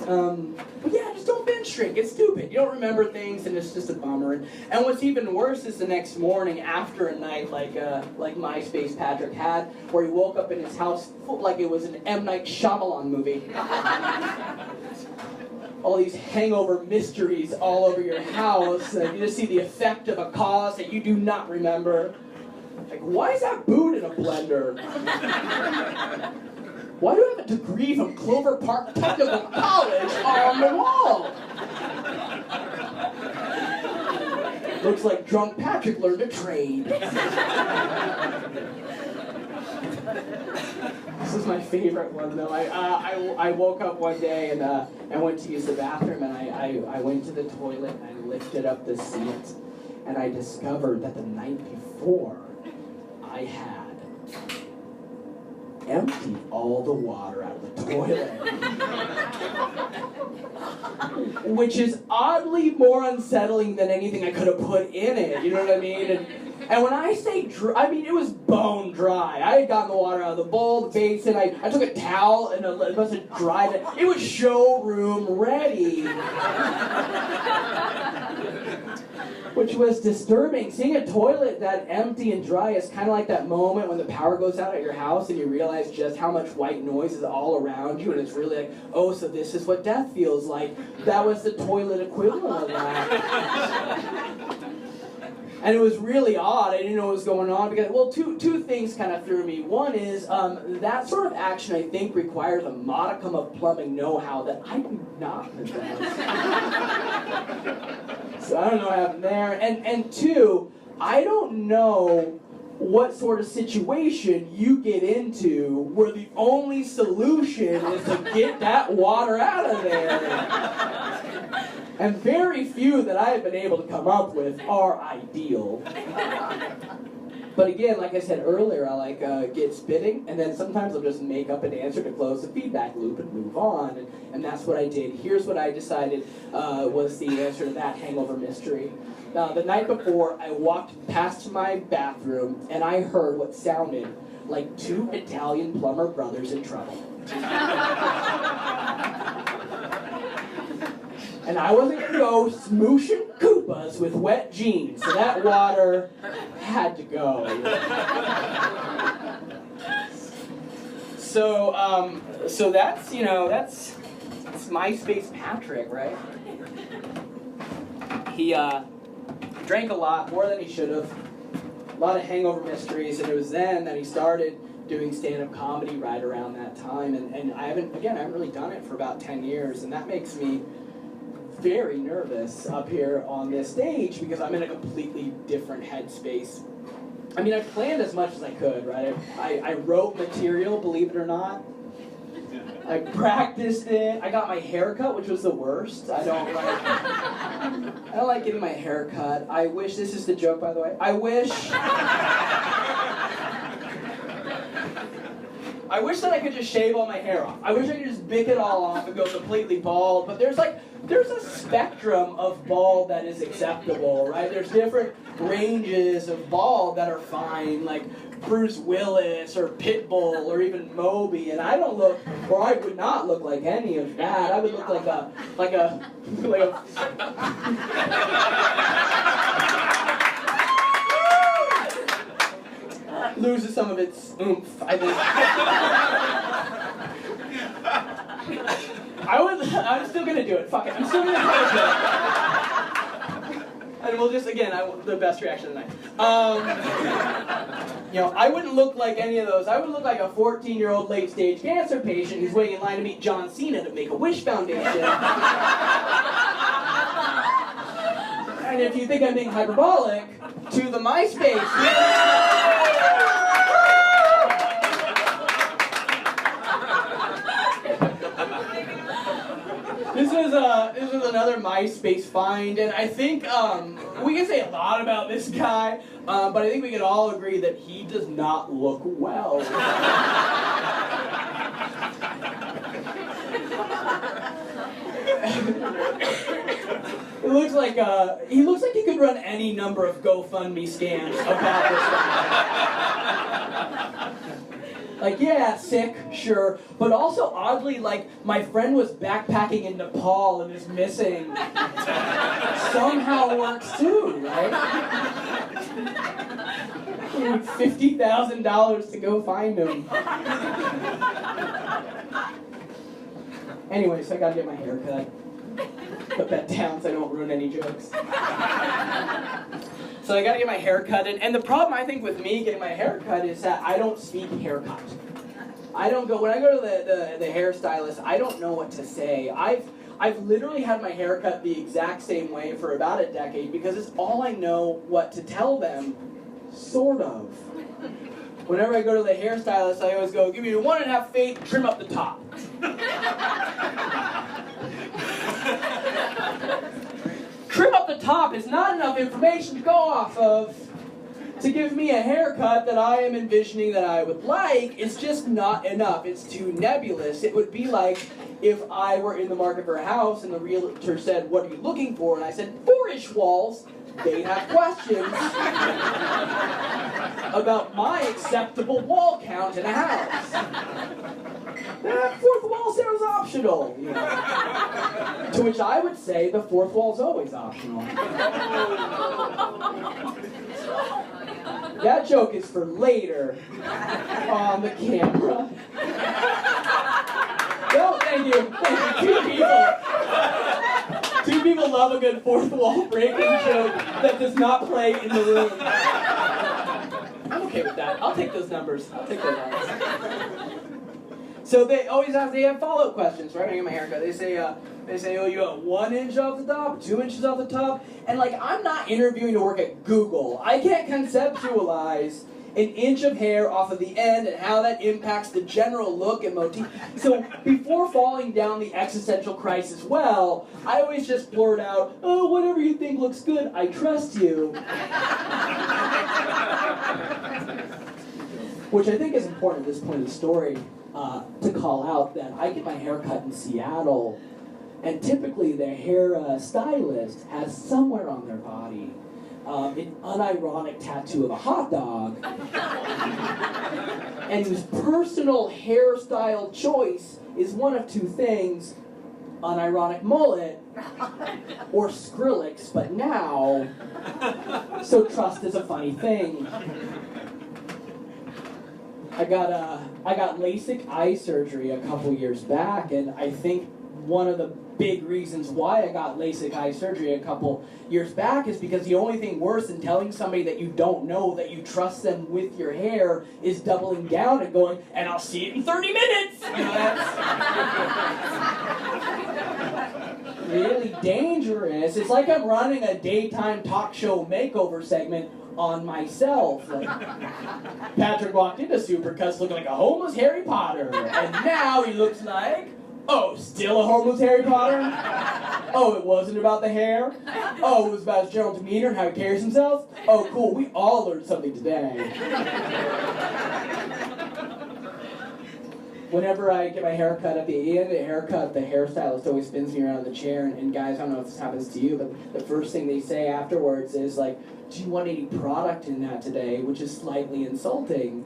But yeah, just don't binge drink. It's stupid. You don't remember things, and it's just a bummer. And what's even worse is the next morning after a night like MySpace Patrick had, where he woke up in his house like it was an M. Night Shyamalan movie. All these hangover mysteries all over your house. You just see the effect of a cause that you do not remember. Like, why is that boot in a blender? Why do I have a degree from Clover Park Technical College on the wall? Looks like drunk Patrick learned a trade. This is my favorite one, though. I woke up one day and I went to use the bathroom, and I went to the toilet and I lifted up the seat, and I discovered that the night before I had emptied all the water out of the toilet. Which is oddly more unsettling than anything I could have put in it, you know what I mean? And when I say dry, I mean it was bone dry. I had gotten the water out of the bowl, the basin, I took a towel and it must have dried it. It was showroom ready. Which was disturbing. Seeing a toilet that empty and dry is kind of like that moment when the power goes out at your house and you realize just how much white noise is all around you, and it's really like, oh, so this is what death feels like. That was the toilet equivalent of that. And it was really odd. I didn't know what was going on because, well, two things kind of threw me. One is that sort of action, I think, requires a modicum of plumbing know-how that I do not possess. So I don't know what happened there. And two, I don't know what sort of situation you get into where the only solution is to get that water out of there. And very few that I have been able to come up with are ideal. But again, like I said earlier, I get spitting, and then sometimes I'll just make up an answer to close the feedback loop and move on. And that's what I did. Here's what I decided was the answer to that hangover mystery. The night before, I walked past my bathroom, and I heard what sounded like two Italian plumber brothers in trouble. And I wasn't going to go smooshing Koopas with wet jeans, so that water had to go. So that's, that's MySpace Patrick, right? He drank a lot, more than he should have. A lot of hangover mysteries, and it was then that he started doing stand-up comedy right around that time. And I haven't really done it for about 10 years, and that makes me very nervous up here on this stage because I'm in a completely different headspace. I mean, I planned as much as I could, right? I wrote material, believe it or not. I practiced it. I got my hair cut, which was the worst. I don't like getting my hair cut. I wish, this is the joke by the way, I wish that I could just shave all my hair off. I wish I could just bick it all off and go completely bald, but there's a spectrum of bald that is acceptable, right? There's different ranges of bald that are fine, like Bruce Willis or Pitbull or even Moby, and I don't look, or I would not look like any of that. I would look like a loses some of its oomph, I think. I'm still gonna do it. Fuck it. I'm still gonna do it. And we'll just, again, the best reaction of the night. I wouldn't look like any of those. I would look like a 14-year-old late-stage cancer patient who's waiting in line to meet John Cena at Make-A-Wish Foundation. And if you think I'm being hyperbolic, to the MySpace. This was another MySpace find, and I think we can say a lot about this guy, but I think we can all agree that he does not look well. It looks like he looks like he could run any number of GoFundMe scams about this guy. Like, yeah, sick, sure, but also oddly, like, my friend was backpacking in Nepal and is missing. Somehow works too, right? $50,000 to go find him. Anyway, so I gotta get my hair cut. Put that down so I don't ruin any jokes. So I gotta get my hair cut, and the problem I think with me getting my hair cut is that I don't speak haircut. When I go to the hairstylist, I don't know what to say. I've literally had my hair cut the exact same way for about a decade because it's all I know what to tell them, sort of. Whenever I go to the hairstylist, I always go, give me a 1.5 fade, trim up the top. Trim up the top is not enough information to go off of to give me a haircut that I am envisioning that I would like. It's just not enough. It's too nebulous. It would be like if I were in the market for a house and the realtor said, what are you looking for? And I said, 4-inch walls. They'd have questions about my acceptable wall count in a house. Fourth wall sounds optional. You know. To which I would say the fourth wall's always optional. That joke is for later on the camera. No, thank you. Two people love a good fourth wall breaking joke that does not play in the room. I'm okay with that. I'll take those numbers. So they have follow-up questions, right? When I get my haircut. They say, oh, you have 1 inch off the top, 2 inches off the top, and like, I'm not interviewing to work at Google. I can't conceptualize an inch of hair off of the end and how that impacts the general look and motif. So before falling down the existential crisis well, I always just blurt out, oh, whatever you think looks good, I trust you. Which I think is important at this point in the story. To call out that I get my hair cut in Seattle, and typically the hair stylist has somewhere on their body an unironic tattoo of a hot dog, and whose personal hairstyle choice is one of two things: unironic mullet or Skrillex, but now, so trust is a funny thing. I got LASIK eye surgery a couple years back, and I think one of the big reasons why I got LASIK eye surgery a couple years back is because the only thing worse than telling somebody that you don't know that you trust them with your hair is doubling down and going, and I'll see it in 30 minutes! You know, that's really dangerous. It's like I'm running a daytime talk show makeover segment on myself. Like, Patrick walked into Supercuts looking like a homeless Harry Potter, and now he looks like, oh, still a homeless Harry Potter? Oh, it wasn't about the hair? Oh, it was about his general demeanor and how he carries himself? Oh, cool, we all learned something today. Whenever I get my hair cut at the end of the haircut, the hairstylist always spins me around in the chair, and guys, I don't know if this happens to you, but the first thing they say afterwards is like, do you want any product in that today? Which is slightly insulting.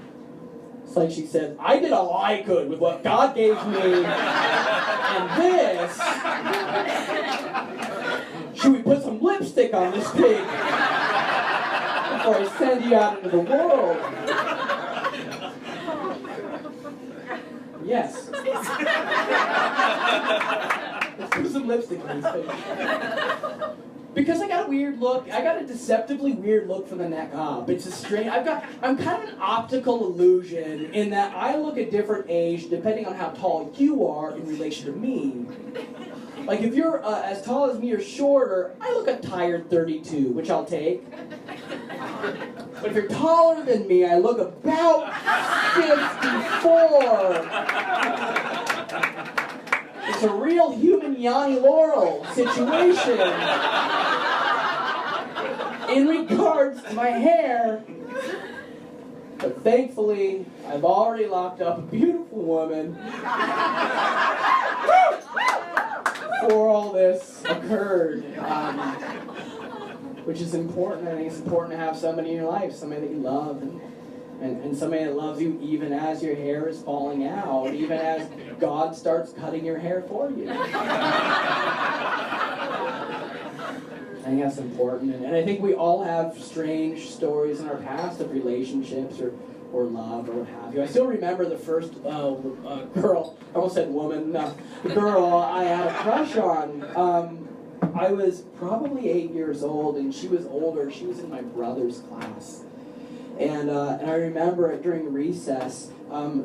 It's like she said, I did all I could with what God gave me, and this, should we put some lipstick on this pig before I send you out into the world? Yes. Let's put some lipstick on his face. Because I got a weird look. I got a deceptively weird look from the neck up. It's a strange. I'm kind of an optical illusion in that I look a different age depending on how tall you are in relation to me. Like if you're as tall as me or shorter, I look a tired 32, which I'll take. But if you're taller than me, I look about 54. It's a real human Yanni Laurel situation in regards to my hair. But thankfully, I've already locked up a beautiful woman before all this occurred. Which is important. I think it's important to have somebody in your life, somebody that you love, and somebody that loves you even as your hair is falling out, even as God starts cutting your hair for you. I think that's important. And I think we all have strange stories in our past of relationships or love or what have you. I still remember the first girl, I almost said woman, no, girl I had a crush on. I was probably 8 years old, and she was older. She was in my brother's class. And I remember during recess,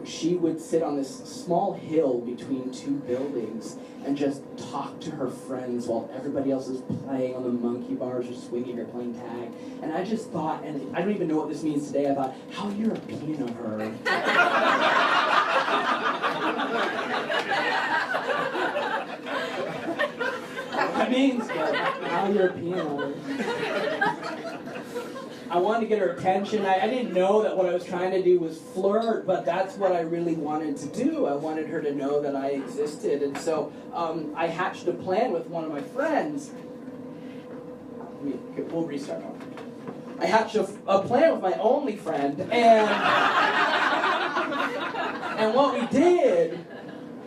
she would sit on this small hill between two buildings and just talk to her friends while everybody else was playing on the monkey bars or swinging or playing tag. And I just thought, and I don't even know what this means today, I thought, how European of her. It means how European of her. I wanted to get her attention. I didn't know that what I was trying to do was flirt, but that's what I really wanted to do. I wanted her to know that I existed. And so I hatched a plan with one of my friends. We'll restart on. I hatched a plan with my only friend, and what we did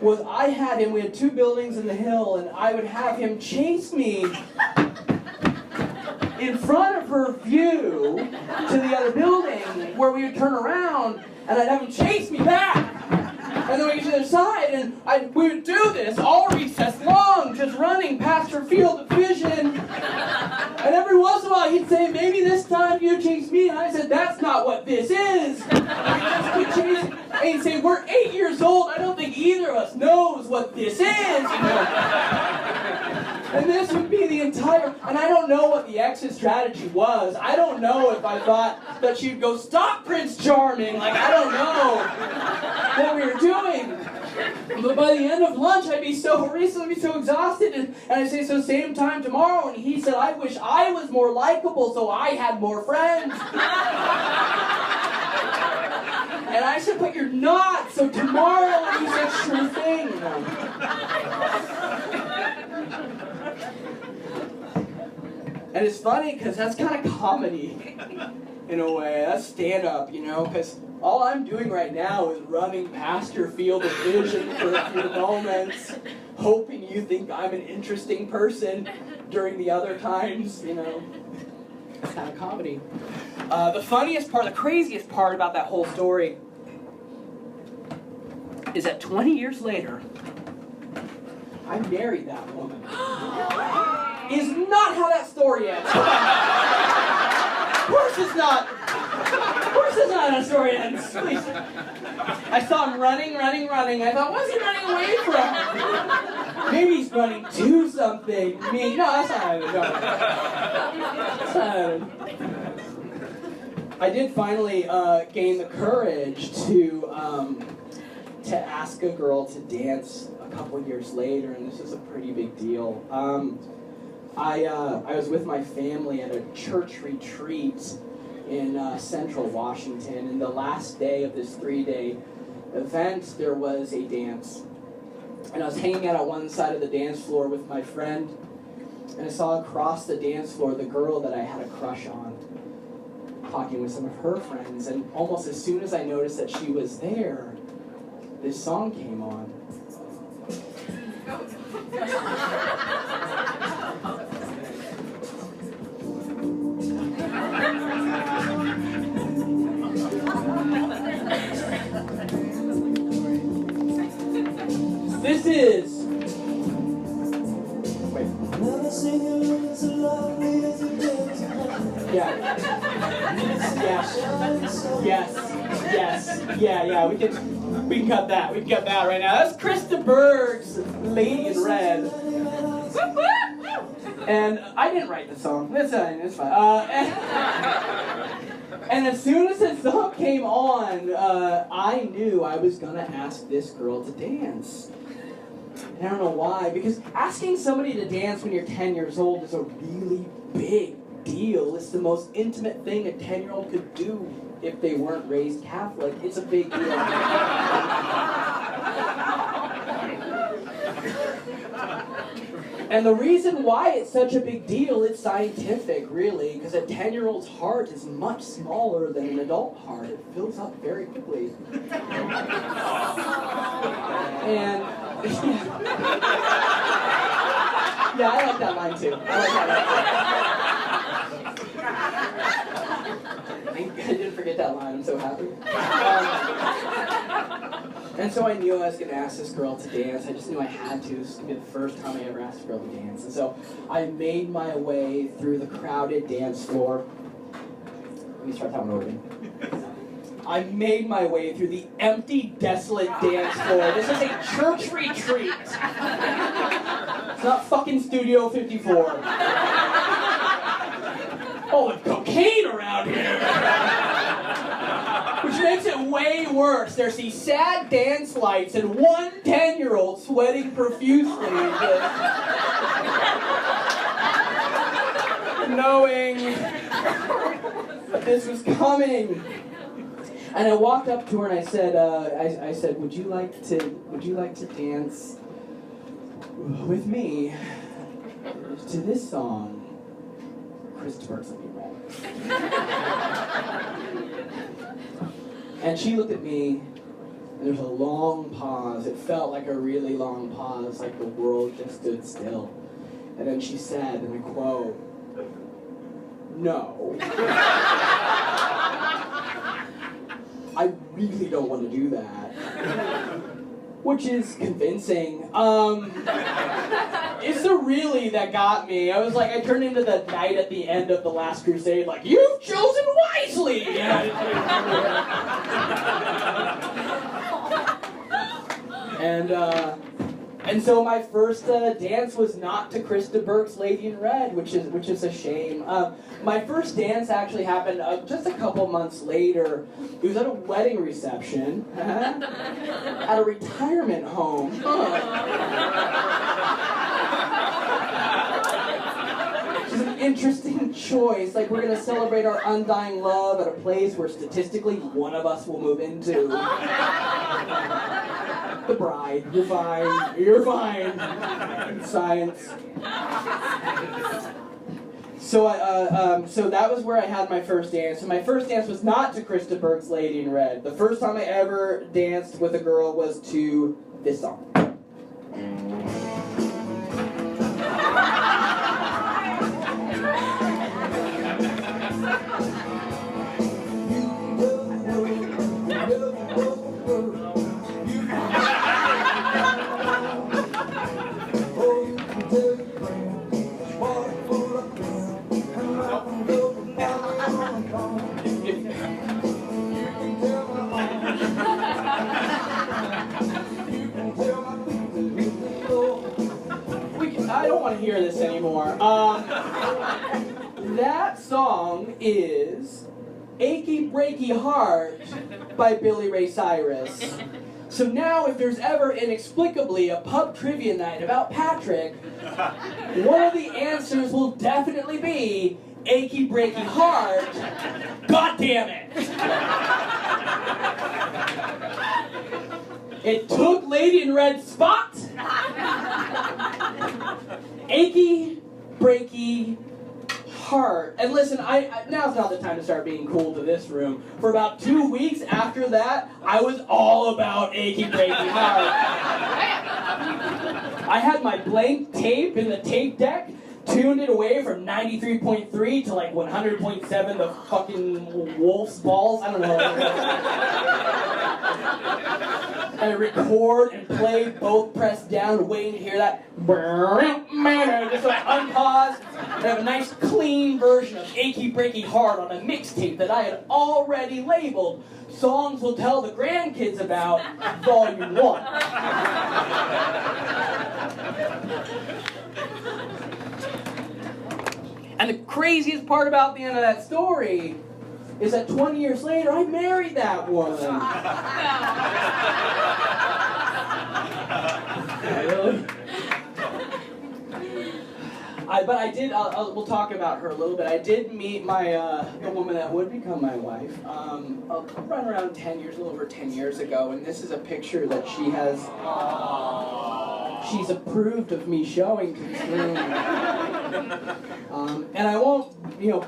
was I had him, we had two buildings in the hill, and I would have him chase me in front of her view to the other building where we would turn around, and I'd have him chase me back. And then we get to the other side, and we would do this all recess long, just running past her field of vision. And every once in a while he'd say, maybe this time you chase me. And I said, that's not what this is. And he'd just keep chasing. And he'd say, we're 8 years old. I don't think either of us knows what this is. And this would be the entire, and I don't know what the exit strategy was. I don't know if I thought that she'd go, stop, Prince Charming. Like, I don't know what we were doing. But by the end of lunch, I'd be so exhausted, and I'd say, so same time tomorrow, and he said, I wish I was more likable so I had more friends. And I said, but you're not, so tomorrow, and he said, sure thing. And it's funny, because that's kind of comedy, in a way. That's stand-up, you know, because all I'm doing right now is running past your field of vision for a few moments, hoping you think I'm an interesting person during the other times, you know. It's kind of comedy. The funniest part, the craziest part about that whole story is that 20 years later, I married that woman. Is not how that story ends. Of course it's not. Of course it's not how the story ends. Please. I saw him running. I thought, what's he running away from? Maybe he's running to something. No, that's not how it goes. That's not how it goes. I did finally gain the courage to ask a girl to dance a couple years later, and this is a pretty big deal. I was with my family at a church retreat in central Washington, and the last day of this 3-day event, there was a dance. And I was hanging out on one side of the dance floor with my friend, and I saw across the dance floor the girl that I had a crush on, talking with some of her friends, and almost as soon as I noticed that she was there, this song came on. This is... Wait. Yeah. Yes. Yeah. We can cut that. We can cut that right now. That's Krista Berg's Lady in Red. And I didn't write the song. It's fine. And as soon as the song came on, I knew I was gonna ask this girl to dance. And I don't know why, because asking somebody to dance when you're 10 years old is a really big deal. It's the most intimate thing a 10-year-old could do if they weren't raised Catholic. It's a big deal. And the reason why it's such a big deal, it's scientific, really, because a 10-year-old's heart is much smaller than an adult heart. It fills up very quickly. And yeah, I like that line too. I didn't forget that line. I'm so happy. And so I knew I was going to ask this girl to dance. I just knew I had to. This was going to be the first time I ever asked a girl to dance. And so I made my way through the crowded dance floor. Let me start that one over again. I made my way through the empty, desolate dance floor. This is a church retreat. It's not fucking Studio 54. Oh, there's cocaine around here. Which makes it way worse. There's these sad dance lights and one 10-year-old sweating profusely, just knowing that this was coming. And I walked up to her and I said, would you like to dance with me to this song, Christopher's Lady in Red? And she looked at me, and there was a long pause. It felt like a really long pause, like the world just stood still. And then she said, and I quote, "No. I really don't want to do that." Which is convincing. It's the really that got me. I was like, I turned into the knight at the end of The Last Crusade, like, you've chosen wisely! And so my first dance was not to Krista Berg's Lady in Red, which is a shame. My first dance actually happened just a couple months later. It was at a wedding reception at a retirement home. Which is an interesting choice. Like, we're gonna celebrate our undying love at a place where statistically one of us will move into. The bride. You're fine. You're fine. Science. So so that was where I had my first dance. And my first dance was not to Krista Berg's Lady in Red. The first time I ever danced with a girl was to this song. I don't want to hear this anymore. That song is Achy Breaky Heart by Billy Ray Cyrus. So now if there's ever inexplicably a pub trivia night about Patrick, one of the answers will definitely be Achy Breaky Heart. God damn it! It took Lady in Red's spot. Achy Breaky Heart. And listen, now's not the time to start being cool to this room. For about 2 weeks after that, I was all about Achy Breaky Heart. I had my blank tape in the tape deck, tuned it away from 93.3 to like 100.7, the fucking wolf's balls, I don't know. And I record and play both pressed down, waiting to hear that. Just like unpause. And have a nice clean version of Achy Breaky Heart on a mixtape that I had already labeled Songs We'll Tell the Grandkids About, Volume 1. And the craziest part about the end of that story is that 20 years later, I married that woman. Really? But I did, we'll talk about her a little bit. I did meet the woman that would become my wife right around 10 years, a little over 10 years ago. And this is a picture that she has, she's approved of me showing to this room. And I won't,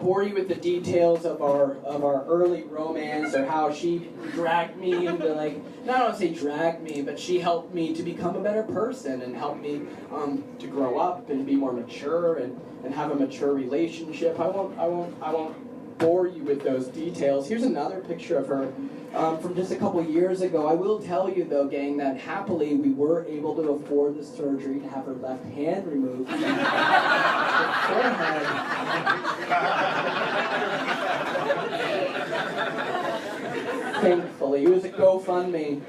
bore you with the details of our early romance or how she dragged me into I don't want to say dragged me, but she helped me to become a better person and helped me to grow up and be more mature and have a mature relationship. I won't bore you with those details. Here's another picture of her from just a couple years ago. I will tell you though, gang, that happily we were able to afford the surgery to have her left hand removed. Her forehead. Thankfully, it was a GoFundMe.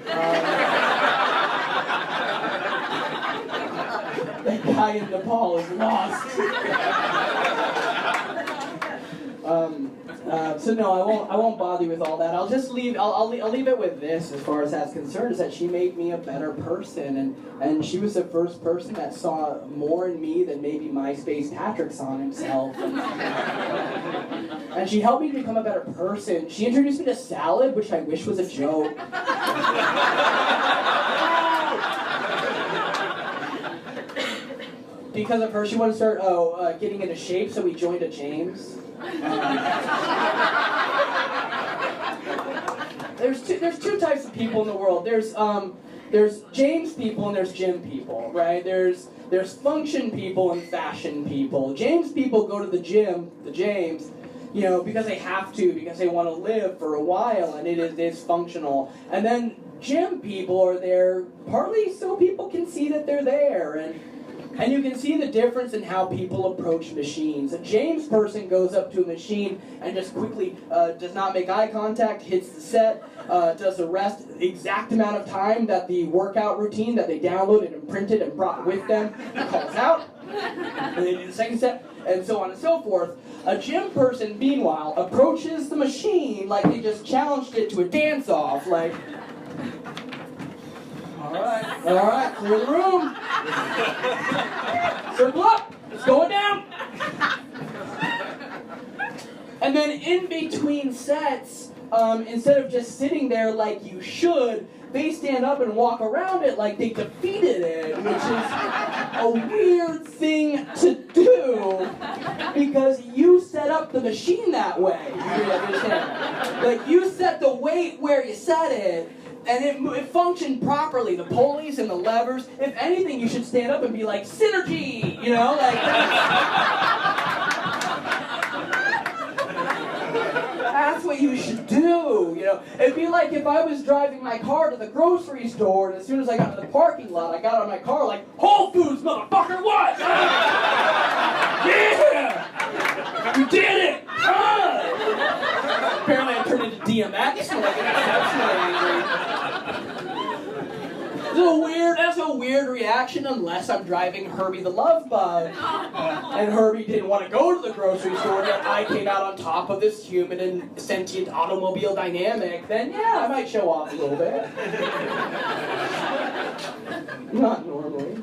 That guy in Nepal is lost. So no, I won't bother you with all that. I'll just leave. I'll leave it with this, as far as that's concerned, is that she made me a better person, and she was the first person that saw more in me than maybe MySpace Patrick saw in himself. And she helped me to become a better person. She introduced me to salad, which I wish was a joke. Because of her, she wanted to start getting into shape, so we joined a James. There's two types of people in the world. There's James people and there's gym people, right? There's function people and fashion people. James people go to the gym, the James, because they have to, because they want to live for a while, and it is functional. And then gym people are there partly so people can see that they're there, and you can see the difference in how people approach machines. A James person goes up to a machine and just quickly does not make eye contact, hits the set, does the rest exact amount of time that the workout routine that they downloaded and printed and brought with them calls out. And they do the second set, and so on and so forth. A gym person, meanwhile, approaches the machine like they just challenged it to a dance-off, like... All right, clear the room. Circle up, it's going down. And then in between sets, instead of just sitting there like you should, they stand up and walk around it like they defeated it, which is a weird thing to do because you set up the machine that way. You understand? Like you set the weight where you set it, and it functioned properly. The pulleys and the levers. If anything, you should stand up and be like, synergy! That's what you should do, It'd be like if I was driving my car to the grocery store, and as soon as I got to the parking lot, I got out of my car like, Whole Foods, motherfucker, what? Yeah! You did it! Apparently I turned into DMX when I get exceptionally angry. That's a weird reaction unless I'm driving Herbie the Love Bug. And Herbie didn't want to go to the grocery store, yet I came out on top of this human and sentient automobile dynamic, then yeah, I might show off a little bit. Not normally.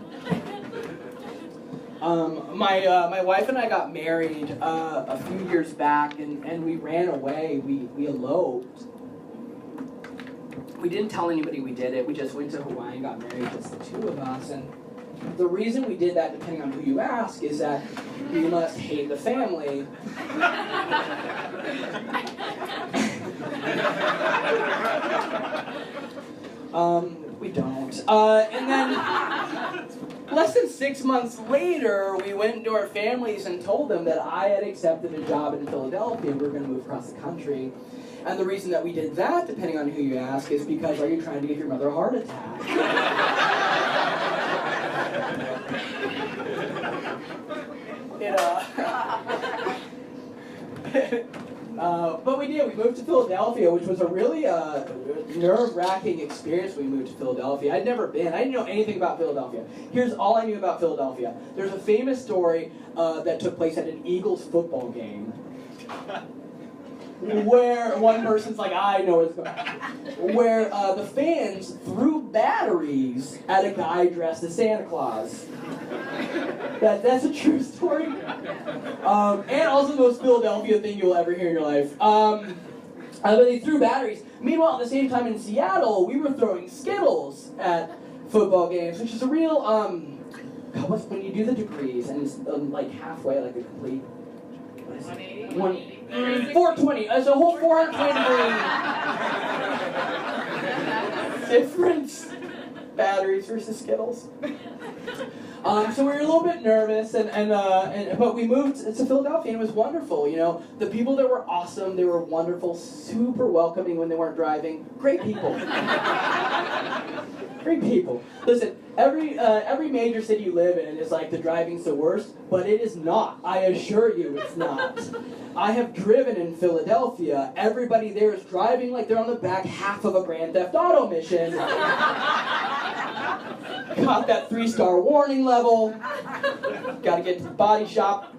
My wife and I got married a few years back, and we ran away. We eloped. We didn't tell anybody we did it. We just went to Hawaii and got married, just the two of us. And the reason we did that, depending on who you ask, is that we must hate the family. We don't. And then, less than 6 months later, we went to our families and told them that I had accepted a job in Philadelphia and we were going to move across the country. And the reason that we did that, depending on who you ask, is because are you trying to give your mother a heart attack? But we did. We moved to Philadelphia, which was a really nerve-wracking experience when we moved to Philadelphia. I'd never been. I didn't know anything about Philadelphia. Here's all I knew about Philadelphia. There's a famous story that took place at an Eagles football game. Where one person's like, I know what's going on. Where the fans threw batteries at a guy dressed as Santa Claus. That's a true story. And also the most Philadelphia thing you'll ever hear in your life. But they threw batteries. Meanwhile, at the same time in Seattle, we were throwing Skittles at football games, which is a real, when you do the degrees, and it's like halfway, like a complete, 420. It's a whole 420 degree difference. Batteries versus Skittles. So we were a little bit nervous, but we moved to Philadelphia, and it was wonderful. You know, the people there were awesome. They were wonderful, super welcoming when they weren't driving. Great people. Great people. Listen, every major city you live in is like the driving's the worst, but it is not. I assure you, it's not. I have driven in Philadelphia. Everybody there is driving like they're on the back half of a Grand Theft Auto mission. Got that 3-star warning level. Gotta get to the body shop.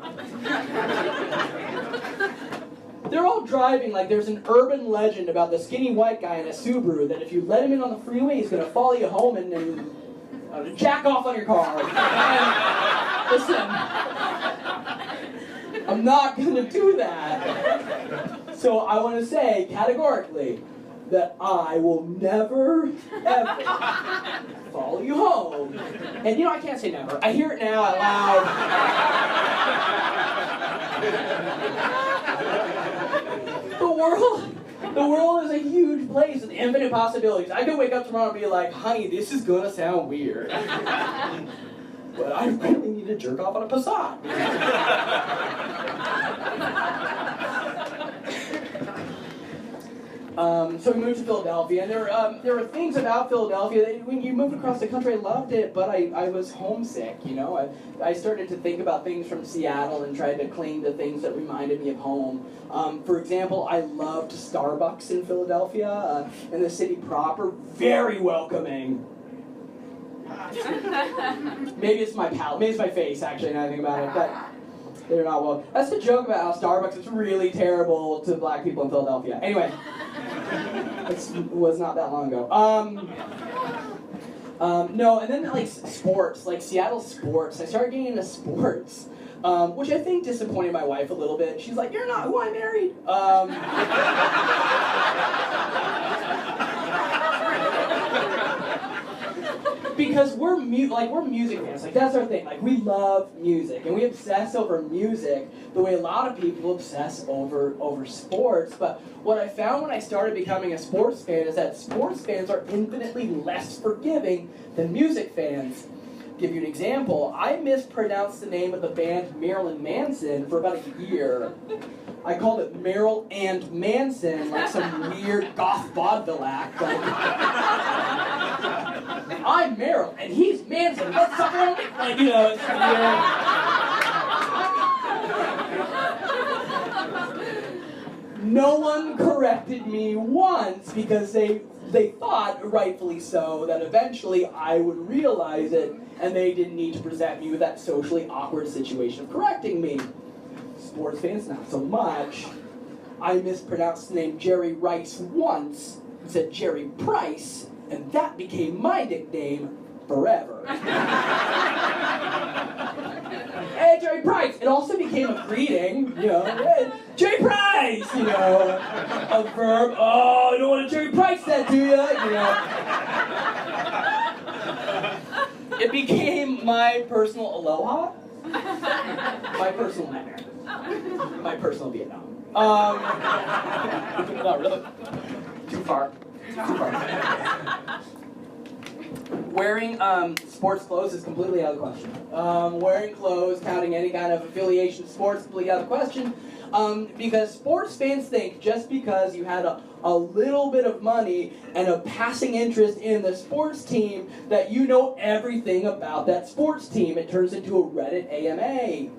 They're all driving like there's an urban legend about the skinny white guy in a Subaru that if you let him in on the freeway, he's gonna follow you home and jack off on your car. And, listen, I'm not gonna do that. So I want to say categorically that I will never, ever follow you home. And you know, I can't say never. I hear it now out loud. The world is a huge place with infinite possibilities. I could wake up tomorrow and be like, honey, this is gonna sound weird. But I really need to jerk off on a Passat. So we moved to Philadelphia, and there were things about Philadelphia that when you moved across the country, I loved it, but I was homesick, you know? I started to think about things from Seattle and tried to cling to things that reminded me of home. For example, I loved Starbucks in Philadelphia, and the city proper, very welcoming. Maybe it's my palate, maybe it's my face, actually, now I think about it, but they're not well. That's the joke about how Starbucks is really terrible to black people in Philadelphia. Anyway, it was not that long ago. No, and then like sports, like Seattle sports. I started getting into sports, which I think disappointed my wife a little bit. She's like, "You're not who I married." Because we're music fans. Like that's our thing. Like we love music, and we obsess over music the way a lot of people obsess over sports. But what I found when I started becoming a sports fan is that sports fans are infinitely less forgiving than music fans. Give you an example. I mispronounced the name of the band Marilyn Manson for about a year. I called it Meryl and Manson, like some weird goth vaudeville act. Like, I'm Meryl and he's Manson. Let's suck on it. Like, you know, it's weird. No one corrected me once because they thought, rightfully so, that eventually I would realize it and they didn't need to present me with that socially awkward situation of correcting me. Sports fans, not so much. I mispronounced the name Jerry Rice once and said Jerry Price, and that became my nickname forever. Hey, Jerry Price! It also became a greeting, you know, hey, Jerry Price! You know, a verb, oh, you know what a Jerry Price said to you, you know. It became my personal aloha, my personal nightmare, my personal Vietnam. Not really. Too far. Wearing sports clothes is completely out of the question. Wearing clothes, counting any kind of affiliation to sports, completely out of the question. Because sports fans think just because you had a little bit of money and a passing interest in the sports team that you know everything about that sports team. It turns into a Reddit AMA.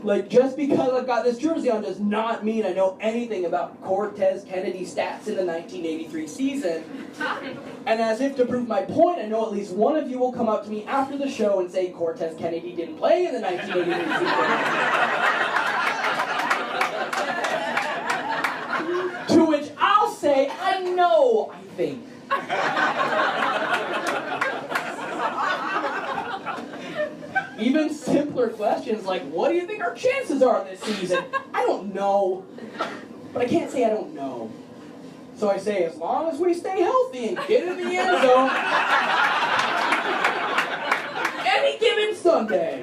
Like, just because I've got this jersey on does not mean I know anything about Cortez Kennedy's stats in the 1983 season. And as if to prove my point, I know at least one of you will come up to me after the show and say Cortez Kennedy didn't play in the 1983 season. To which I'll say, I know, I think. Even simpler questions like, what do you think our chances are this season? I don't know. But I can't say I don't know. So I say, as long as we stay healthy and get in the end zone, any given Sunday.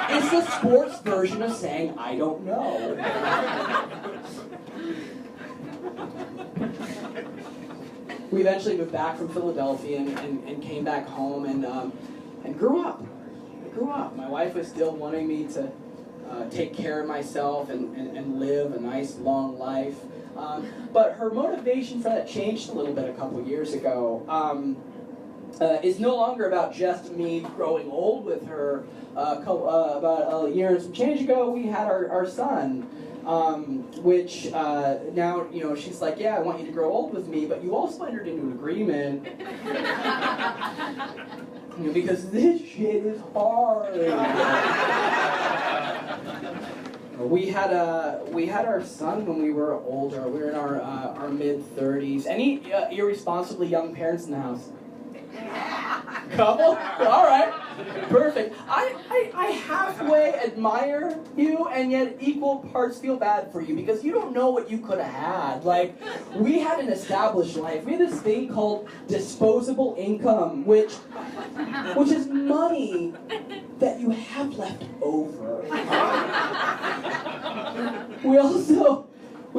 It's the sports version of saying, I don't know. We eventually moved back from Philadelphia and came back home and grew up. My wife was still wanting me to take care of myself and live a nice long life. But her motivation for that changed a little bit a couple years ago. It's no longer about just me growing old with her. About a year and some change ago, we had our son. Which now, you know, she's like, yeah, I want you to grow old with me, but you also entered into an agreement. Because this shit is hard. We had our son when we were older. We were in our mid-30s. Any irresponsibly young parents in the house? Couple? All right. Perfect. I halfway admire you and yet equal parts feel bad for you because you don't know what you could have had. Like, we had an established life. We had this thing called disposable income, which is money that you have left over. We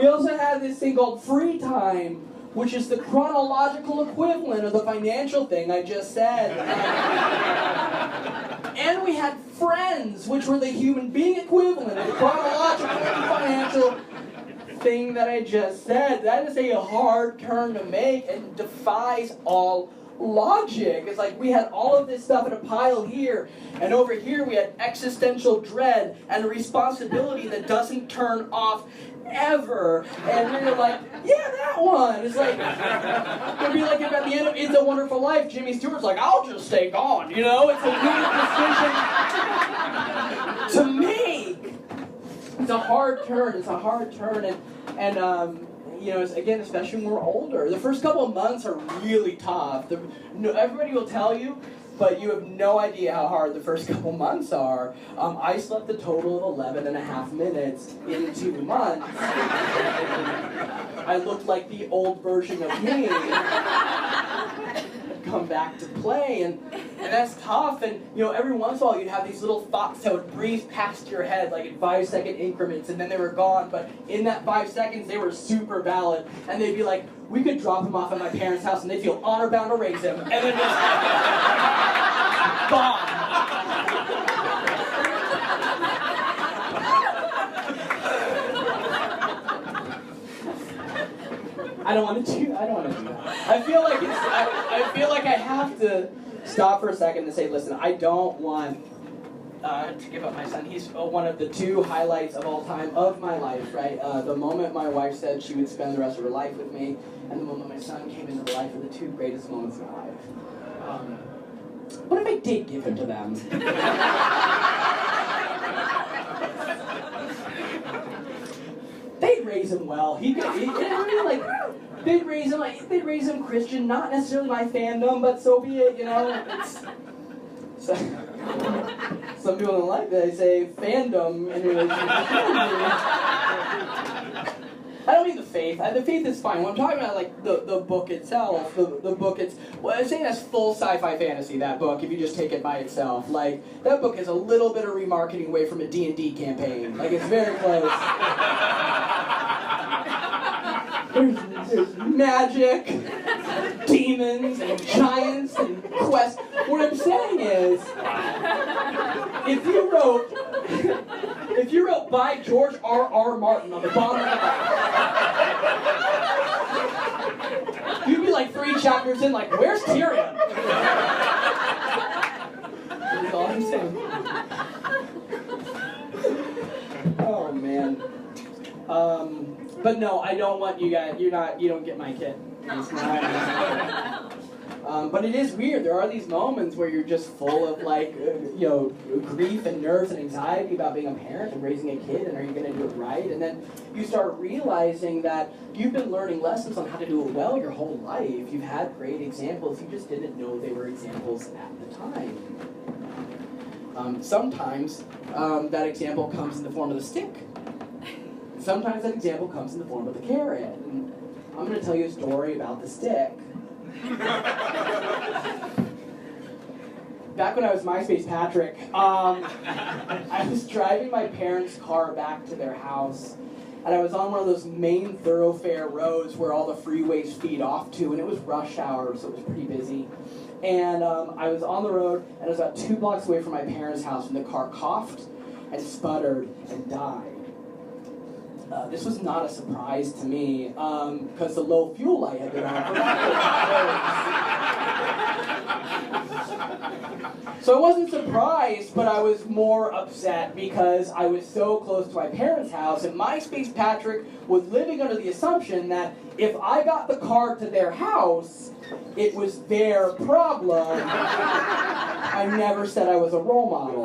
also had this thing called free time, which is the chronological equivalent of the financial thing I just said. And we had friends, which were the human being equivalent of the chronological and financial thing that I just said. That is a hard turn to make and defies all logic. It's like we had all of this stuff in a pile here, and over here we had existential dread and a responsibility that doesn't turn off ever. And we were like, yeah, that one. It's like, it'd be like if at the end of It's a Wonderful Life, Jimmy Stewart's like, I'll just stay gone. You know, it's a weird decision to make. It's a hard turn. And you know, again, especially when we're older. The first couple of months are really tough. Everybody will tell you, but you have no idea how hard the first couple months are. I slept a total of 11 and a half minutes in 2 months. I looked like the old version of me. Come back to play, and that's tough. And you know, every once in a while you'd have these little thoughts that would breeze past your head like in 5-second increments, and then they were gone. But in that 5 seconds, they were super valid, and they'd be like, "We could drop him off at my parents' house, and they feel honor bound to raise him," and then just gone. I don't want to do that. I feel like I have to stop for a second and say, listen, I don't want to give up my son. He's one of the two highlights of all time of my life, right? The moment my wife said she would spend the rest of her life with me, and the moment my son came into the life are the two greatest moments of my life. What if I did give him to them? They'd raise him well. They'd raise him Christian, not necessarily my fandom, but so be it, you know. Some people don't like that. They say fandom in relation to Christianity. I don't mean the faith. The faith is fine. What I'm talking about, like the book itself. The book, I'm saying that's full sci-fi fantasy. That book, if you just take it by itself, like that book is a little bit of remarketing away from a D&D campaign. Like it's very close. There's magic, demons, and giants, and quests. What I'm saying is, if you wrote by George R.R. Martin on the bottom of the book, you'd be like 3 chapters in, like, where's Tyrion? That's all I'm saying. Oh man. But no, I don't want you guys. You don't get my kid. It's not. But it is weird. There are these moments where you're just full of like, grief and nerves and anxiety about being a parent and raising a kid, and are you going to do it right? And then you start realizing that you've been learning lessons on how to do it well your whole life. You've had great examples. You just didn't know they were examples at the time. Sometimes that example comes in the form of the stick. Sometimes that example comes in the form of the carrot. And I'm going to tell you a story about the stick. Back when I was MySpace Patrick, I was driving my parents' car back to their house, and I was on one of those main thoroughfare roads where all the freeways feed off to, and it was rush hour, so it was pretty busy. And I was on the road, and I was about 2 blocks away from my parents' house, and the car coughed and sputtered and died. This was not a surprise to me, because the low fuel light had been on for So I wasn't surprised, but I was more upset because I was so close to my parents' house, and MySpace Patrick was living under the assumption that if I got the car to their house, it was their problem. I never said I was a role model.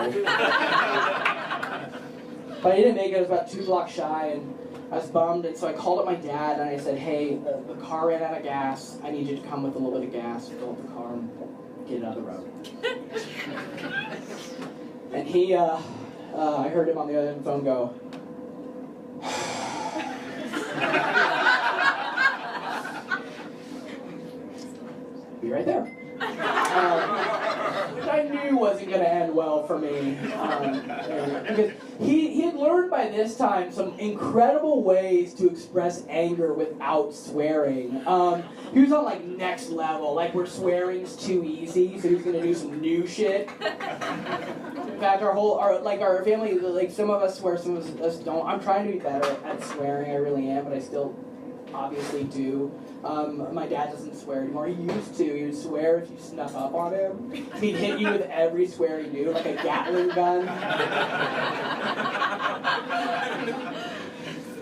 But I didn't make it. I was about 2 blocks shy, and I was bummed, and so I called up my dad, and I said, hey, the car ran out of gas. I need you to come with a little bit of gas, fill up the car, and get it out of the road. And he, I heard him on the other end of the phone go, be right there. Which I knew wasn't going to end well for me. Because he had learned by this time some incredible ways to express anger without swearing. He was on like next level, like where swearing's too easy, so he was going to do some new shit. In fact, our family, like some of us swear, some of us don't. I'm trying to be better at swearing, I really am, but I still obviously do. My dad doesn't swear anymore. He used to. He would swear if you snuck up on him. He'd hit you with every swear he knew, like a Gatling gun.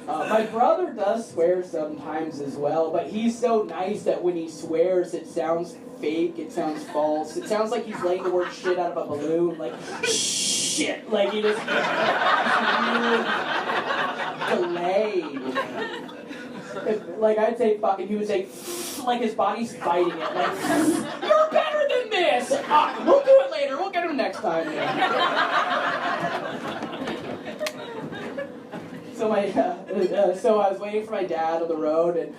My brother does swear sometimes as well, but he's so nice that when he swears, it sounds fake, it sounds false. It sounds like he's letting the word shit out of a balloon, like, shit. Like he just delayed. Like I'd say fucking, he would say like his body's fighting it. Like, you're better than this! We'll do it later, we'll get him next time. So I was waiting for my dad on the road, and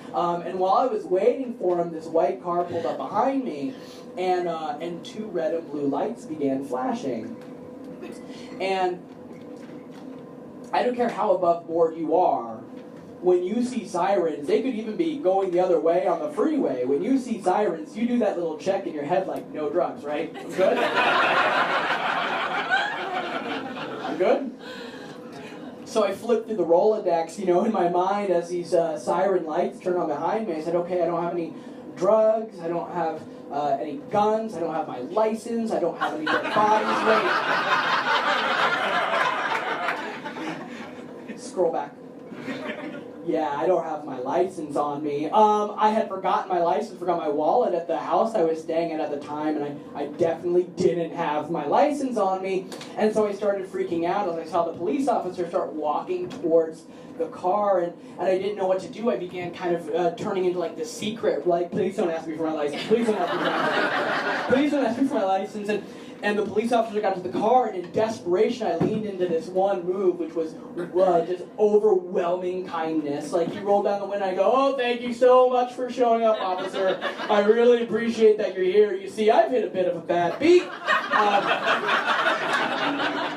while I was waiting for him, this white car pulled up behind me, and 2 red and blue lights began flashing. And I don't care how above board you are, when you see sirens, they could even be going the other way on the freeway. When you see sirens, you do that little check in your head like, no drugs, right? I'm good? I'm good? So I flipped through the Rolodex, in my mind as these siren lights turn on behind me. I said, okay, I don't have any drugs, I don't have any guns, I don't have my license, I don't have any dead bodies. Wait. Scroll back. Yeah, I don't have my license on me. I had forgotten my license, forgot my wallet at the house I was staying at the time, and I definitely didn't have my license on me. And so I started freaking out as I saw the police officer start walking towards the car, and I didn't know what to do. I began kind of turning into like the secret, like, please don't ask me for my license, please don't ask me for my license, please don't ask me for my license. And the police officer got to the car, and in desperation, I leaned into this one move, which was just overwhelming kindness. Like, he rolled down the window, and I go, oh, thank you so much for showing up, officer. I really appreciate that you're here. You see, I've hit a bit of a bad beat.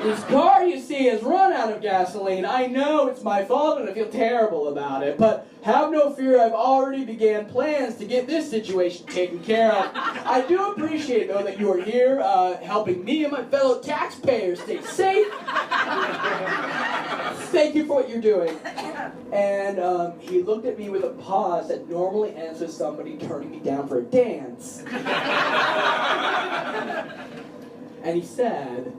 This car, you see, has run out of gasoline. I know it's my fault, and I feel terrible about it, but have no fear, I've already began plans to get this situation taken care of. I do appreciate, though, that you are here helping me and my fellow taxpayers stay safe. Thank you for what you're doing. And he looked at me with a pause that normally ends with somebody turning me down for a dance. And he said,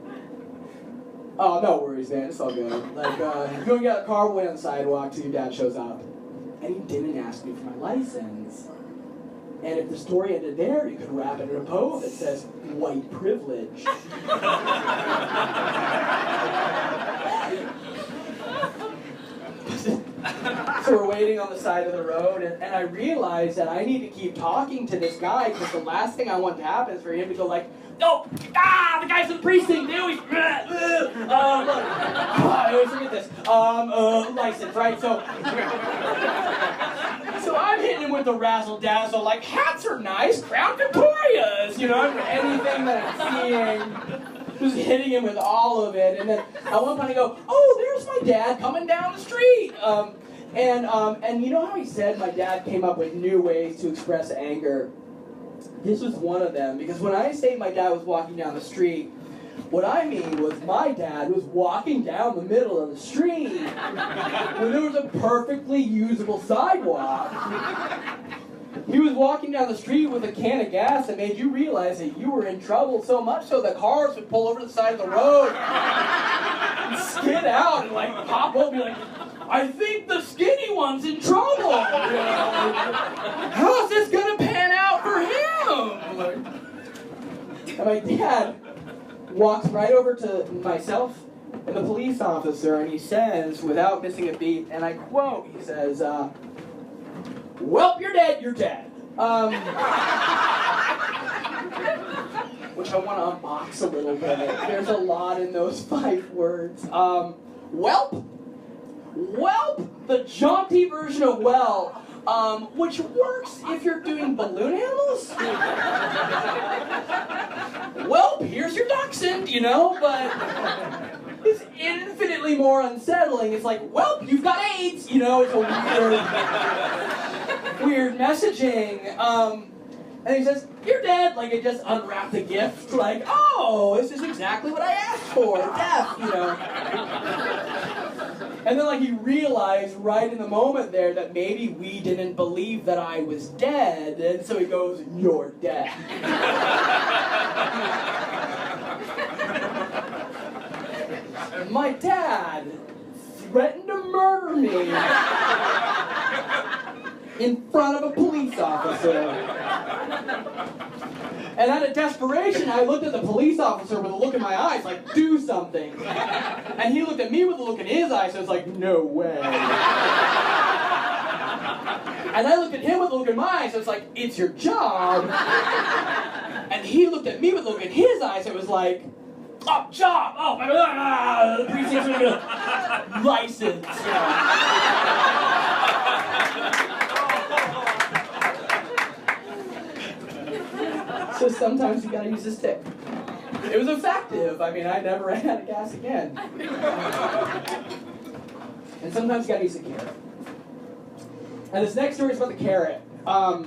oh, no worries, man, it's all good. Like, you don't get out of the car, we'll wait on the sidewalk till your dad shows up. And he didn't ask me for my license. And if the story ended there, you could wrap it in a poem that says, white privilege. So we're waiting on the side of the road, and I realized that I need to keep talking to this guy, because the last thing I want to happen is for him to go like, oh, the guy's in the precinct, they always, look, I always forget this, license, right, so I'm hitting him with the razzle-dazzle, like, hats are nice, Crown Victorias, you know, anything that I'm seeing, just hitting him with all of it, and then at one point I go, oh, there's my dad coming down the street, and you know how he said my dad came up with new ways to express anger? This was one of them, because when I say my dad was walking down the street, what I mean was my dad was walking down the middle of the street when there was a perfectly usable sidewalk. He was walking down the street with a can of gas that made you realize that you were in trouble, so much so that cars would pull over to the side of the road and skid out and like pop up and be like, I think the skinny one's in trouble. You know? How's this gonna pan out for him? And my dad walks right over to myself and the police officer, and he says, without missing a beat, and I quote, he says, "Welp, you're dead, you're dead." Which I want to unbox a little bit. There's a lot in those 5 words. Welp. Welp, the jaunty version of well, which works if you're doing balloon animals. Welp, here's your dachshund, you know, but it's infinitely more unsettling. It's like, welp, you've got AIDS, you know, it's a weird messaging. And he says, you're dead, like it just unwrapped a gift, like, oh, this is exactly what I asked for, death, you know. And then like he realized right in the moment there that maybe we didn't believe that I was dead, and so he goes, you're dead. My dad threatened to murder me in front of a police officer. And out of desperation, I looked at the police officer with a look in my eyes, like, do something. And he looked at me with a look in his eyes, so I was like, no way. And I looked at him with a look in my eyes, so it's like, it's your job. And he looked at me with a look in his eyes, so it was like, oh, job, oh, my God, the precinct's gonna license, you know. So sometimes you gotta use a stick. It was effective. I mean, I never ran out of gas again. And sometimes you gotta use a carrot. And this next story is about the carrot. I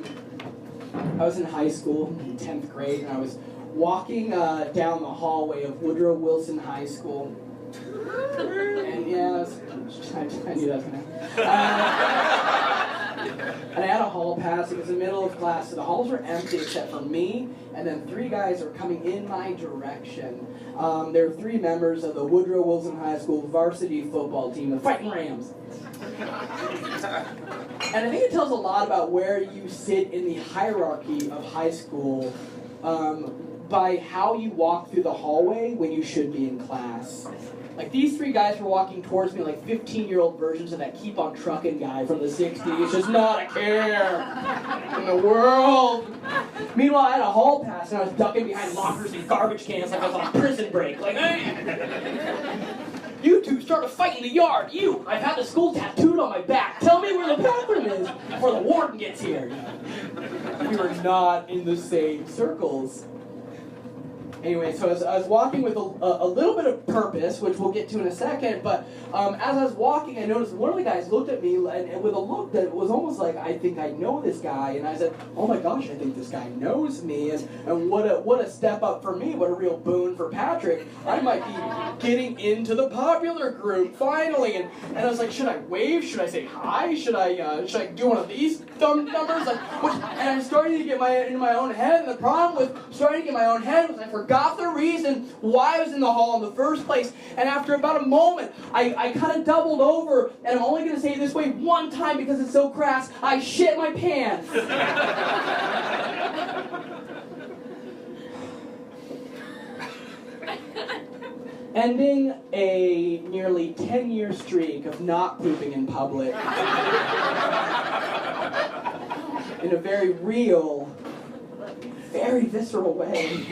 was in high school, in 10th grade, and I was walking down the hallway of Woodrow Wilson High School. And yeah, I knew that was gonna happen. And I had a hall pass class. It was the middle of class, so the halls were empty except for me, and then 3 guys were coming in my direction. There were 3 members of the Woodrow Wilson High School varsity football team, the Fighting Rams. And I think it tells a lot about where you sit in the hierarchy of high school by how you walk through the hallway when you should be in class. Like, these 3 guys were walking towards me like 15-year-old versions of that Keep on Truckin' guy from the 60s, just not a care in the world. Meanwhile, I had a hall pass and I was ducking behind lockers and garbage cans like I was on a prison break. Like, hey! You 2 start a fight in the yard. You! I've had the school tattooed on my back. Tell me where the bathroom is before the warden gets here. We were not in the same circles. Anyway, so I was walking with a little bit of purpose, which we'll get to in a second, but as I was walking, I noticed one of the guys looked at me and with a look that was almost like, I think I know this guy, and I said, oh my gosh, I think this guy knows me, and what a step up for me, what a real boon for Patrick. I might be getting into the popular group, finally, and I was like, should I wave, should I say hi, should I do one of these thumb numbers, and I started to get into my own head, and the problem with starting to get my own head was I forgot the reason why I was in the hall in the first place, and after about a moment, I kind of doubled over, and I'm only going to say it this way one time because it's so crass, I shit my pants. Ending a nearly 10-year streak of not pooping in public in a very real, very visceral way.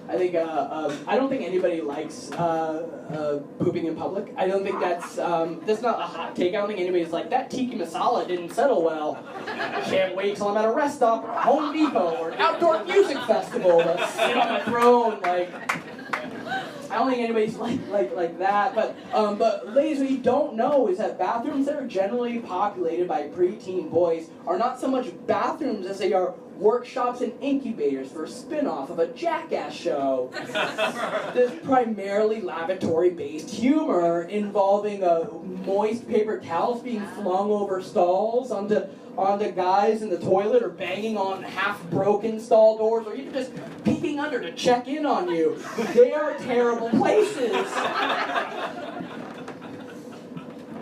I think I don't think anybody likes pooping in public. I don't think that's not a hot take. I don't think anybody's like, that tiki masala didn't settle well. Can't wait till I'm at a rest stop or a Home Depot or an outdoor music festival to sit on my throne. Like, I don't think anybody's like that. But ladies, what you don't know is that bathrooms that are generally populated by preteen boys are not so much bathrooms as they are workshops and incubators for a spin-off of a Jackass show. This primarily lavatory-based humor involving moist paper towels being flung over stalls onto guys in the toilet, or banging on half-broken stall doors, or even just peeking under to check in on you. They are terrible places.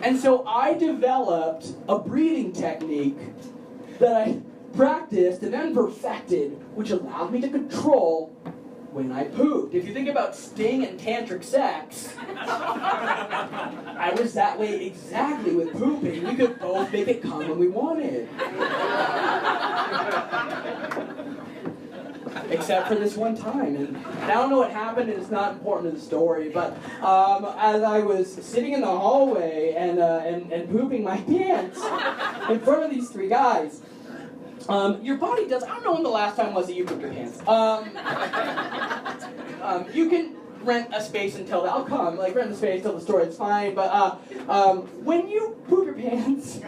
And so I developed a breathing technique that I practiced and then perfected, which allowed me to control when I pooped. If you think about Sting and tantric sex, I was that way exactly with pooping. We could both make it come when we wanted. Except for this one time. And I don't know what happened, and it's not important to the story, but as I was sitting in the hallway and pooping my pants in front of these 3 guys, your body does, I don't know when the last time was that you pooped your pants. You can rent a space until I'll come, like rent a space, tell the story, it's fine, but when you poop your pants,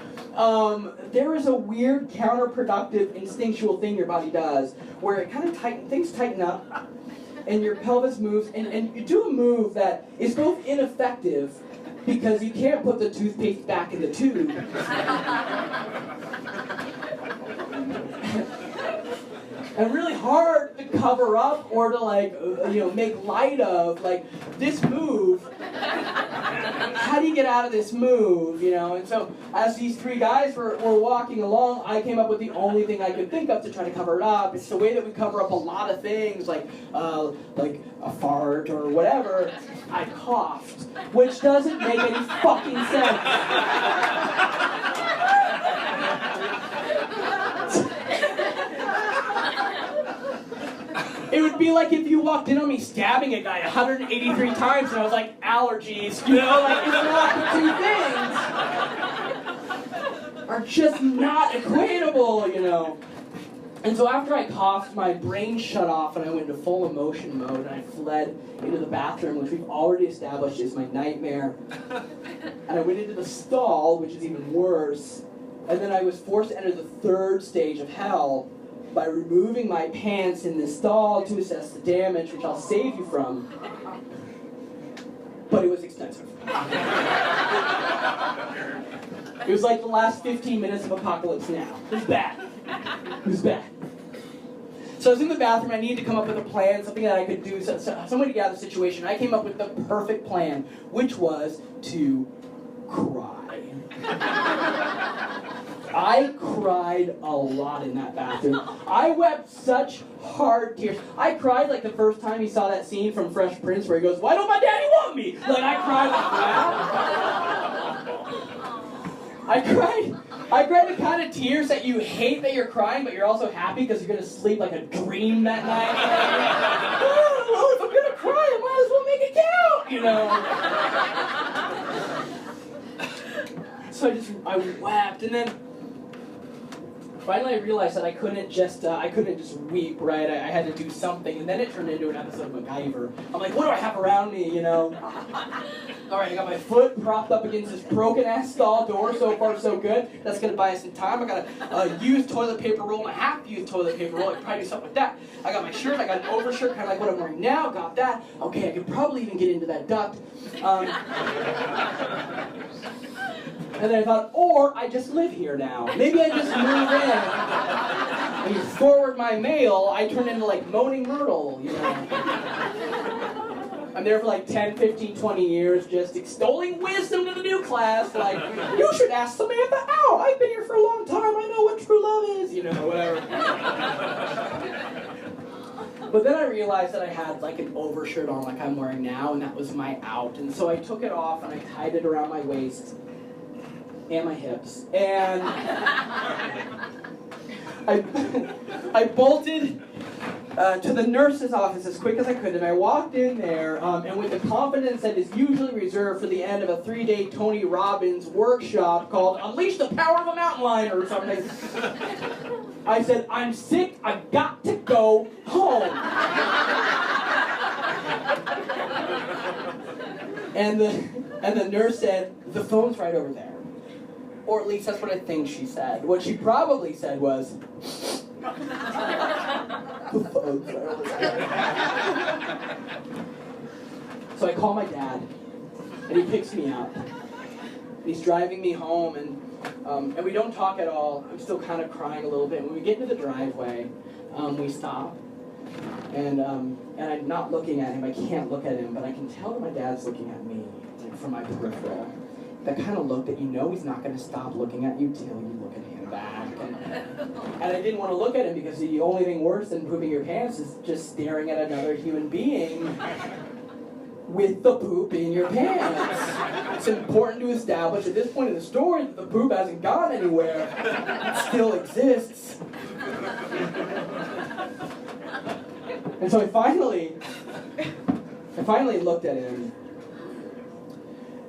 there is a weird counterproductive instinctual thing your body does, where it kind of things tighten up, and your pelvis moves, and you do a move that is both ineffective, because you can't put the toothpaste back in the tube, and really hard to cover up or to make light of, like, this move. How do you get out of this move, And so as these 3 guys were walking along, I came up with the only thing I could think of to try to cover it up. It's the way that we cover up a lot of things, like a fart or whatever. I coughed, which doesn't make any fucking sense. It would be like if you walked in on me stabbing a guy 183 times and I was like, allergies, it's not the 2 things are just not equatable, And so after I coughed, my brain shut off and I went into full emotion mode and I fled into the bathroom, which we've already established is my nightmare. And I went into the stall, which is even worse, and then I was forced to enter the 3rd stage of hell, by removing my pants in the stall to assess the damage, which I'll save you from. But it was extensive. It was like the last 15 minutes of Apocalypse Now. It was bad. It was bad. So I was in the bathroom. I needed to come up with a plan, something that I could do, some way to get out of the situation. I came up with the perfect plan, which was to cry. I cried a lot in that bathroom. I wept such hard tears. I cried like the first time he saw that scene from Fresh Prince where he goes, "Why don't my daddy want me?" Like I cried like that. I cried the kind of tears that you hate that you're crying, but you're also happy because you're going to sleep like a dream that night. Oh, well, if I'm going to cry, I might as well make it count, So I wept, and then finally I realized that I couldn't just weep, right? I had to do something, and then it turned into an episode of MacGyver. I'm like, what do I have around me, All right, I got my foot propped up against this broken-ass stall door. So far, so good. That's going to buy us some time. I got a used toilet paper roll and a half-used toilet paper roll. I could probably do something with that. I got my shirt. I got an overshirt, kind of like what I'm wearing now. Got that. Okay, I could probably even get into that duct. And then I thought, or I just live here now. Maybe I just move in. And you forward my mail, I turn into like Moaning Myrtle, I'm there for like 10, 15, 20 years, just extolling wisdom to the new class, like, you should ask Samantha out. I've been here for a long time. I know what true love is, whatever. But then I realized that I had like an overshirt on like I'm wearing now, and that was my out. And so I took it off and I tied it around my waist and my hips. And I bolted to the nurse's office as quick as I could, and I walked in there, and with the confidence that is usually reserved for the end of a 3-day Tony Robbins workshop called Unleash the Power of a Mountain Lion or something, I said, I'm sick, I've got to go home. And the nurse said, the phone's right over there. Or at least that's what I think she said. What she probably said was, So I call my dad, and he picks me up. He's driving me home, and we don't talk at all. I'm still kind of crying a little bit. When we get into the driveway, we stop, and I'm not looking at him. I can't look at him, but I can tell that my dad's looking at me, like from my peripheral. That kind of look that he's not going to stop looking at you till you look at him back. And I didn't want to look at him because the only thing worse than pooping your pants is just staring at another human being with the poop in your pants. It's important to establish at this point in the story that the poop hasn't gone anywhere. It still exists. And so I finally looked at him,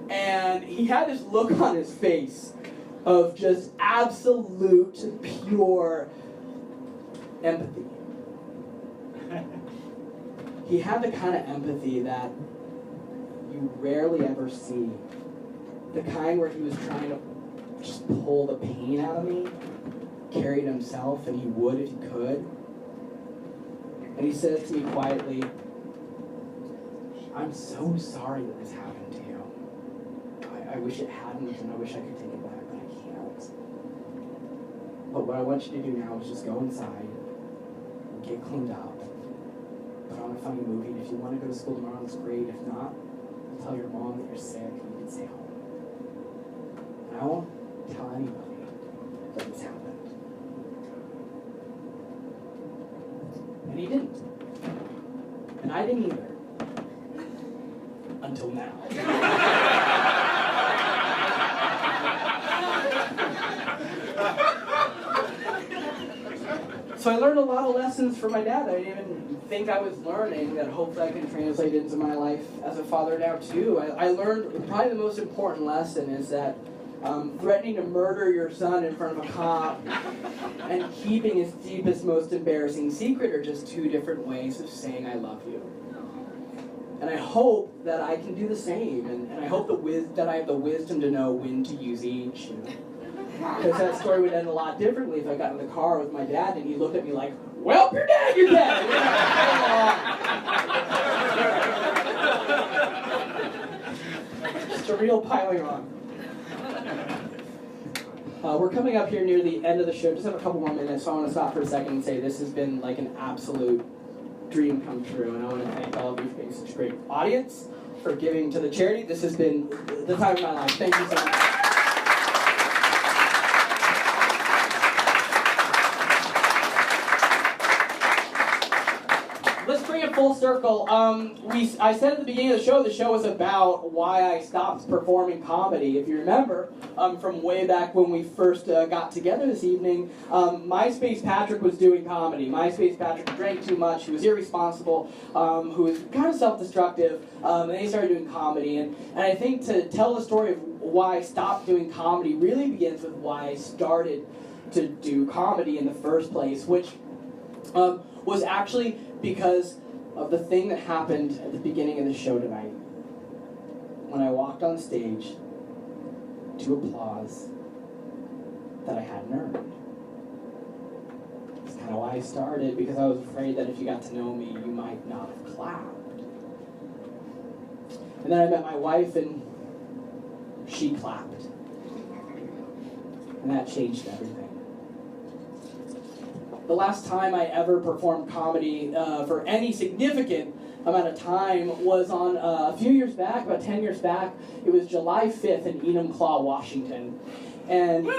and he had this look on his face of just absolute, pure empathy. He had the kind of empathy that you rarely ever see. The kind where he was trying to just pull the pain out of me, carry it himself, and he would if he could. And he says to me quietly, I'm so sorry that this happened to you. I wish it hadn't, and I wish I could take it back, but I can't. But what I want you to do now is just go inside, get cleaned up, put on a funny movie, and if you want to go to school tomorrow, that's great. If not, tell your mom that you're sick and you can stay home. And I won't tell anybody that this happened. And he didn't. And I didn't either. Until now. So I learned a lot of lessons from my dad that I didn't even think I was learning, that hopefully I can translate into my life as a father now too. I learned probably the most important lesson is that threatening to murder your son in front of a cop and keeping his deepest, most embarrassing secret are just two different ways of saying I love you. And I hope that I can do the same, and I hope that I have the wisdom to know when to use each. Because that story would end a lot differently if I got in the car with my dad and he looked at me like, well, you're dead, you're dead. Just a real piling on. We're coming up here near the end of the show. Just have a couple more minutes, so I want to stop for a second and say this has been like an absolute dream come true, and I want to thank all of you for being such a great audience, for giving to the charity. This has been the time of my life. Thank you so much. Let's bring it full circle. I said at the beginning of the show was about why I stopped performing comedy. If you remember, from way back when we first got together this evening, MySpace Patrick was doing comedy. MySpace Patrick drank too much, he was irresponsible, who was kind of self-destructive, and then he started doing comedy. And I think to tell the story of why I stopped doing comedy really begins with why I started to do comedy in the first place, which was actually because of the thing that happened at the beginning of the show tonight. When I walked on stage to applause that I hadn't earned. That's kind of why I started, because I was afraid that if you got to know me, you might not have clapped. And then I met my wife, and she clapped. And that changed everything. The last time I ever performed comedy for any significant amount of time was on a few years back, about 10 years back. It was July 5th in Enumclaw, Washington. And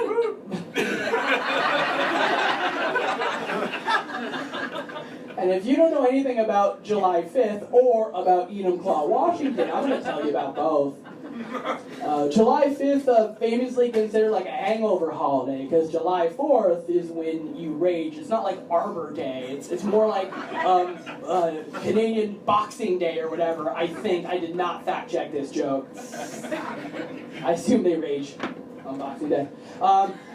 and if you don't know anything about July 5th or about Enumclaw, Washington, I'm going to tell you about both. July 5th, famously considered like a hangover holiday, because July 4th is when you rage. It's not like Arbor Day. It's more like Canadian Boxing Day or whatever, I think. I did not fact check this joke. I assume they rage on Boxing Day.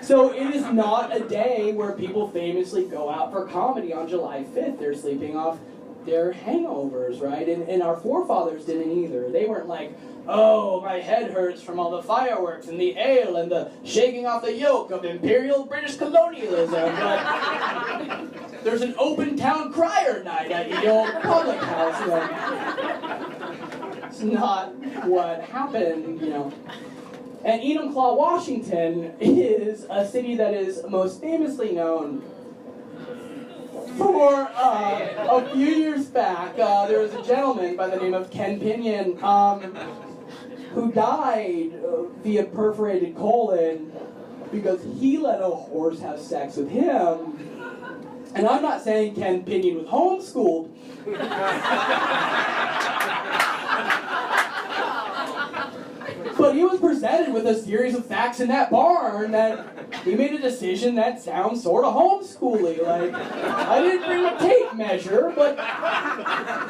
So it is not a day where people famously go out for comedy on July 5th. They're sleeping off their hangovers, right? And our forefathers didn't either. They weren't like, oh, my head hurts from all the fireworks and the ale and the shaking off the yoke of imperial British colonialism. But there's an open town crier night at the old public house. You know. It's not what happened, you know. And Enumclaw, Washington is a city that is most famously known for a few years back. There was a gentleman by the name of Ken Pinion who died via perforated colon because he let a horse have sex with him. And I'm not saying Ken Pinion was homeschooled. But he was presented with a series of facts in that barn that he made a decision that sounds sort of homeschooly. Like, I didn't bring a tape measure, but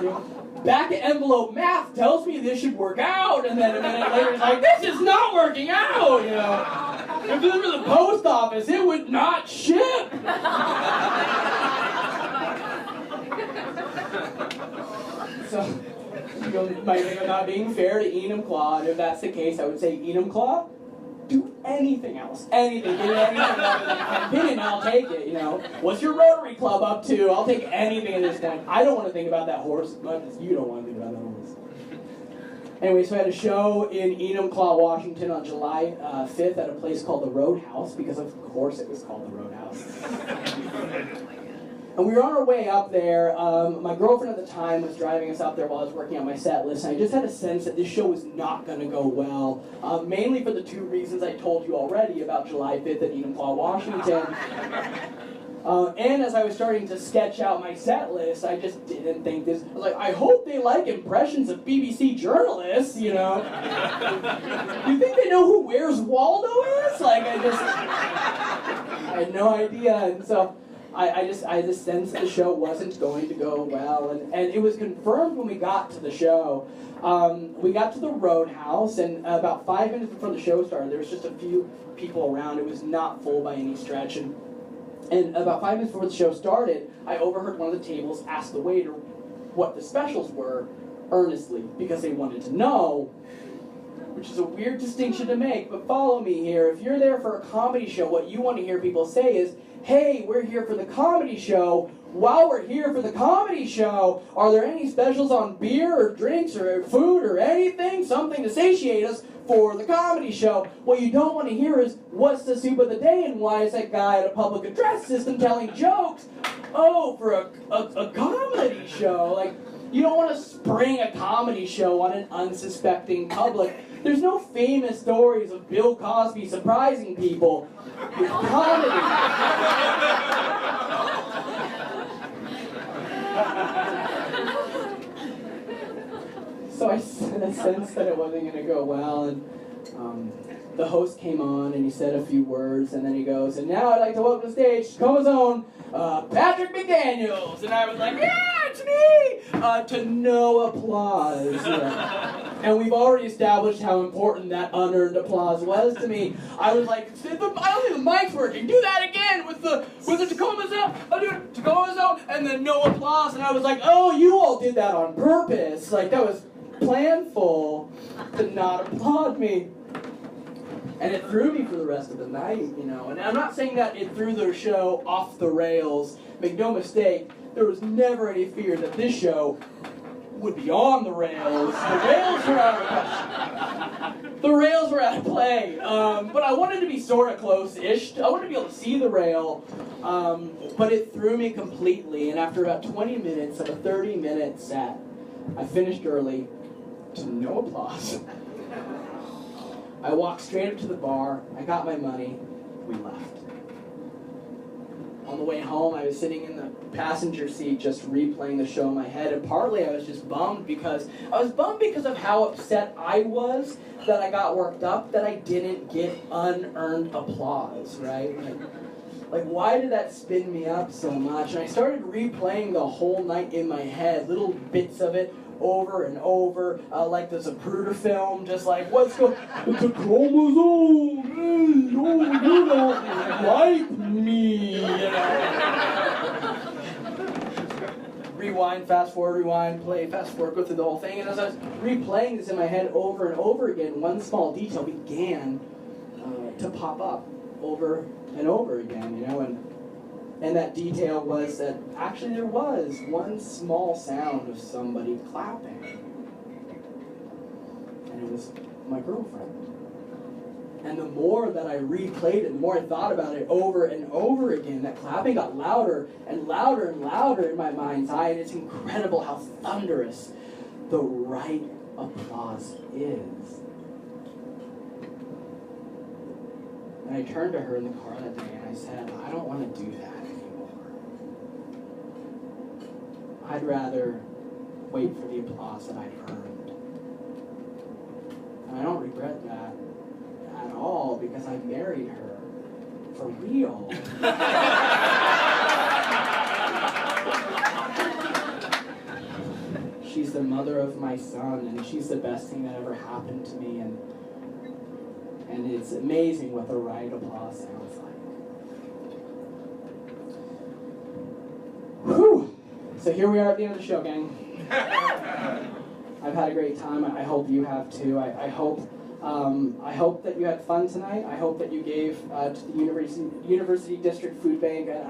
you know, back at envelope math tells me this should work out, and then a minute later it's like, this is not working out, you know. If this were the post office, it would not ship. So, you might think I'm not being fair to Enumclaw, and if that's the case, I would say, Enumclaw, do anything else. Anything. Give me anything other than Ken Pinion, I'll take it, you know. What's your Rotary Club up to? I'll take anything at this point. I don't want to think about that horse as much as you don't want to think about that horse. Anyway, so I had a show in Enumclaw, Washington on July 5th at a place called the Roadhouse, because of course it was called the Roadhouse. And we were on our way up there. My girlfriend at the time was driving us up there while I was working on my set list, and I just had a sense that this show was not going to go well, mainly for the two reasons I told you already about July 5th at Enumclaw, Washington. And as I was starting to sketch out my set list, I just didn't think this. I was like, I hope they like impressions of BBC journalists, you know. You think they know who Where's Waldo is? Like, I had no idea, and so I had this sense that the show wasn't going to go well, and it was confirmed when we got to the show. We got to the Roadhouse, and about 5 minutes before the show started, there was just a few people around. It was not full by any stretch, and about 5 minutes before the show started, I overheard one of the tables ask the waiter what the specials were, earnestly, because they wanted to know, which is a weird distinction to make, but follow me here. If you're there for a comedy show, what you want to hear people say is, hey, we're here for the comedy show. While we're here for the comedy show, are there any specials on beer or drinks or food or anything? Something to satiate us for the comedy show. What you don't want to hear is, what's the soup of the day and why is that guy at a public address system telling jokes? Oh, for a comedy show. Like, you don't want to spring a comedy show on an unsuspecting public. There's no famous stories of Bill Cosby surprising people with comedy. So I sensed that it wasn't going to go well, and the host came on and he said a few words, and then he goes, and now I'd like to welcome to the stage, Tacoma's own Patrick McDaniels. And I was like, yeah, it's me! To no applause. And we've already established how important that unearned applause was to me. I was like, I don't think the mic's working. Do that again with the Tacoma's own. I'll do it, Tacoma's own, and then no applause. And I was like, oh, you all did that on purpose. Like, that was planful to not applaud me. And it threw me for the rest of the night, you know. And I'm not saying that it threw the show off the rails. Make no mistake, there was never any fear that this show would be on the rails. The rails were out of question. The rails were out of play. But I wanted to be sort of close-ish. I wanted to be able to see the rail. But it threw me completely. And after about 20 minutes of a 30-minute set, I finished early to no applause. I walked straight up to the bar, I got my money, we left. On the way home, I was sitting in the passenger seat just replaying the show in my head, and partly I was just bummed because of how upset I was that I got worked up that I didn't get unearned applause, right? Like, why did that spin me up so much? And I started replaying the whole night in my head, little bits of it, over and over, like the Zapruder film, just like, what's going on? Tacoma's own, oh, you don't like me, you know. Rewind, fast forward, rewind, play, fast forward, go through the whole thing, and as I was replaying this in my head over and over again, one small detail began to pop up over and over again, you know, and that detail was that actually there was one small sound of somebody clapping. And it was my girlfriend. And the more that I replayed it, the more I thought about it over and over again, that clapping got louder and louder and louder in my mind's eye. And it's incredible how thunderous the right applause is. And I turned to her in the car that day and I said, I don't want to do that anymore. I'd rather wait for the applause that I've earned. And I don't regret that at all because I married her for real. She's the mother of my son, and she's the best thing that ever happened to me, and it's amazing what the right applause sounds like. Whew! So here we are at the end of the show, gang. I've had a great time. I hope you have too. I hope that you had fun tonight. I hope that you gave to the University District Food Bank, and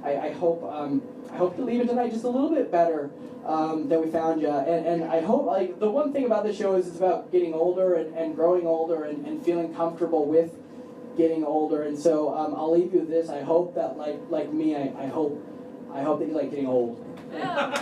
I hope to leave it tonight just a little bit better than we found you. And I hope, like, the one thing about this show is it's about getting older and growing older and feeling comfortable with getting older. And so I'll leave you with this. I hope that, like me, I hope that you like getting old. Yeah.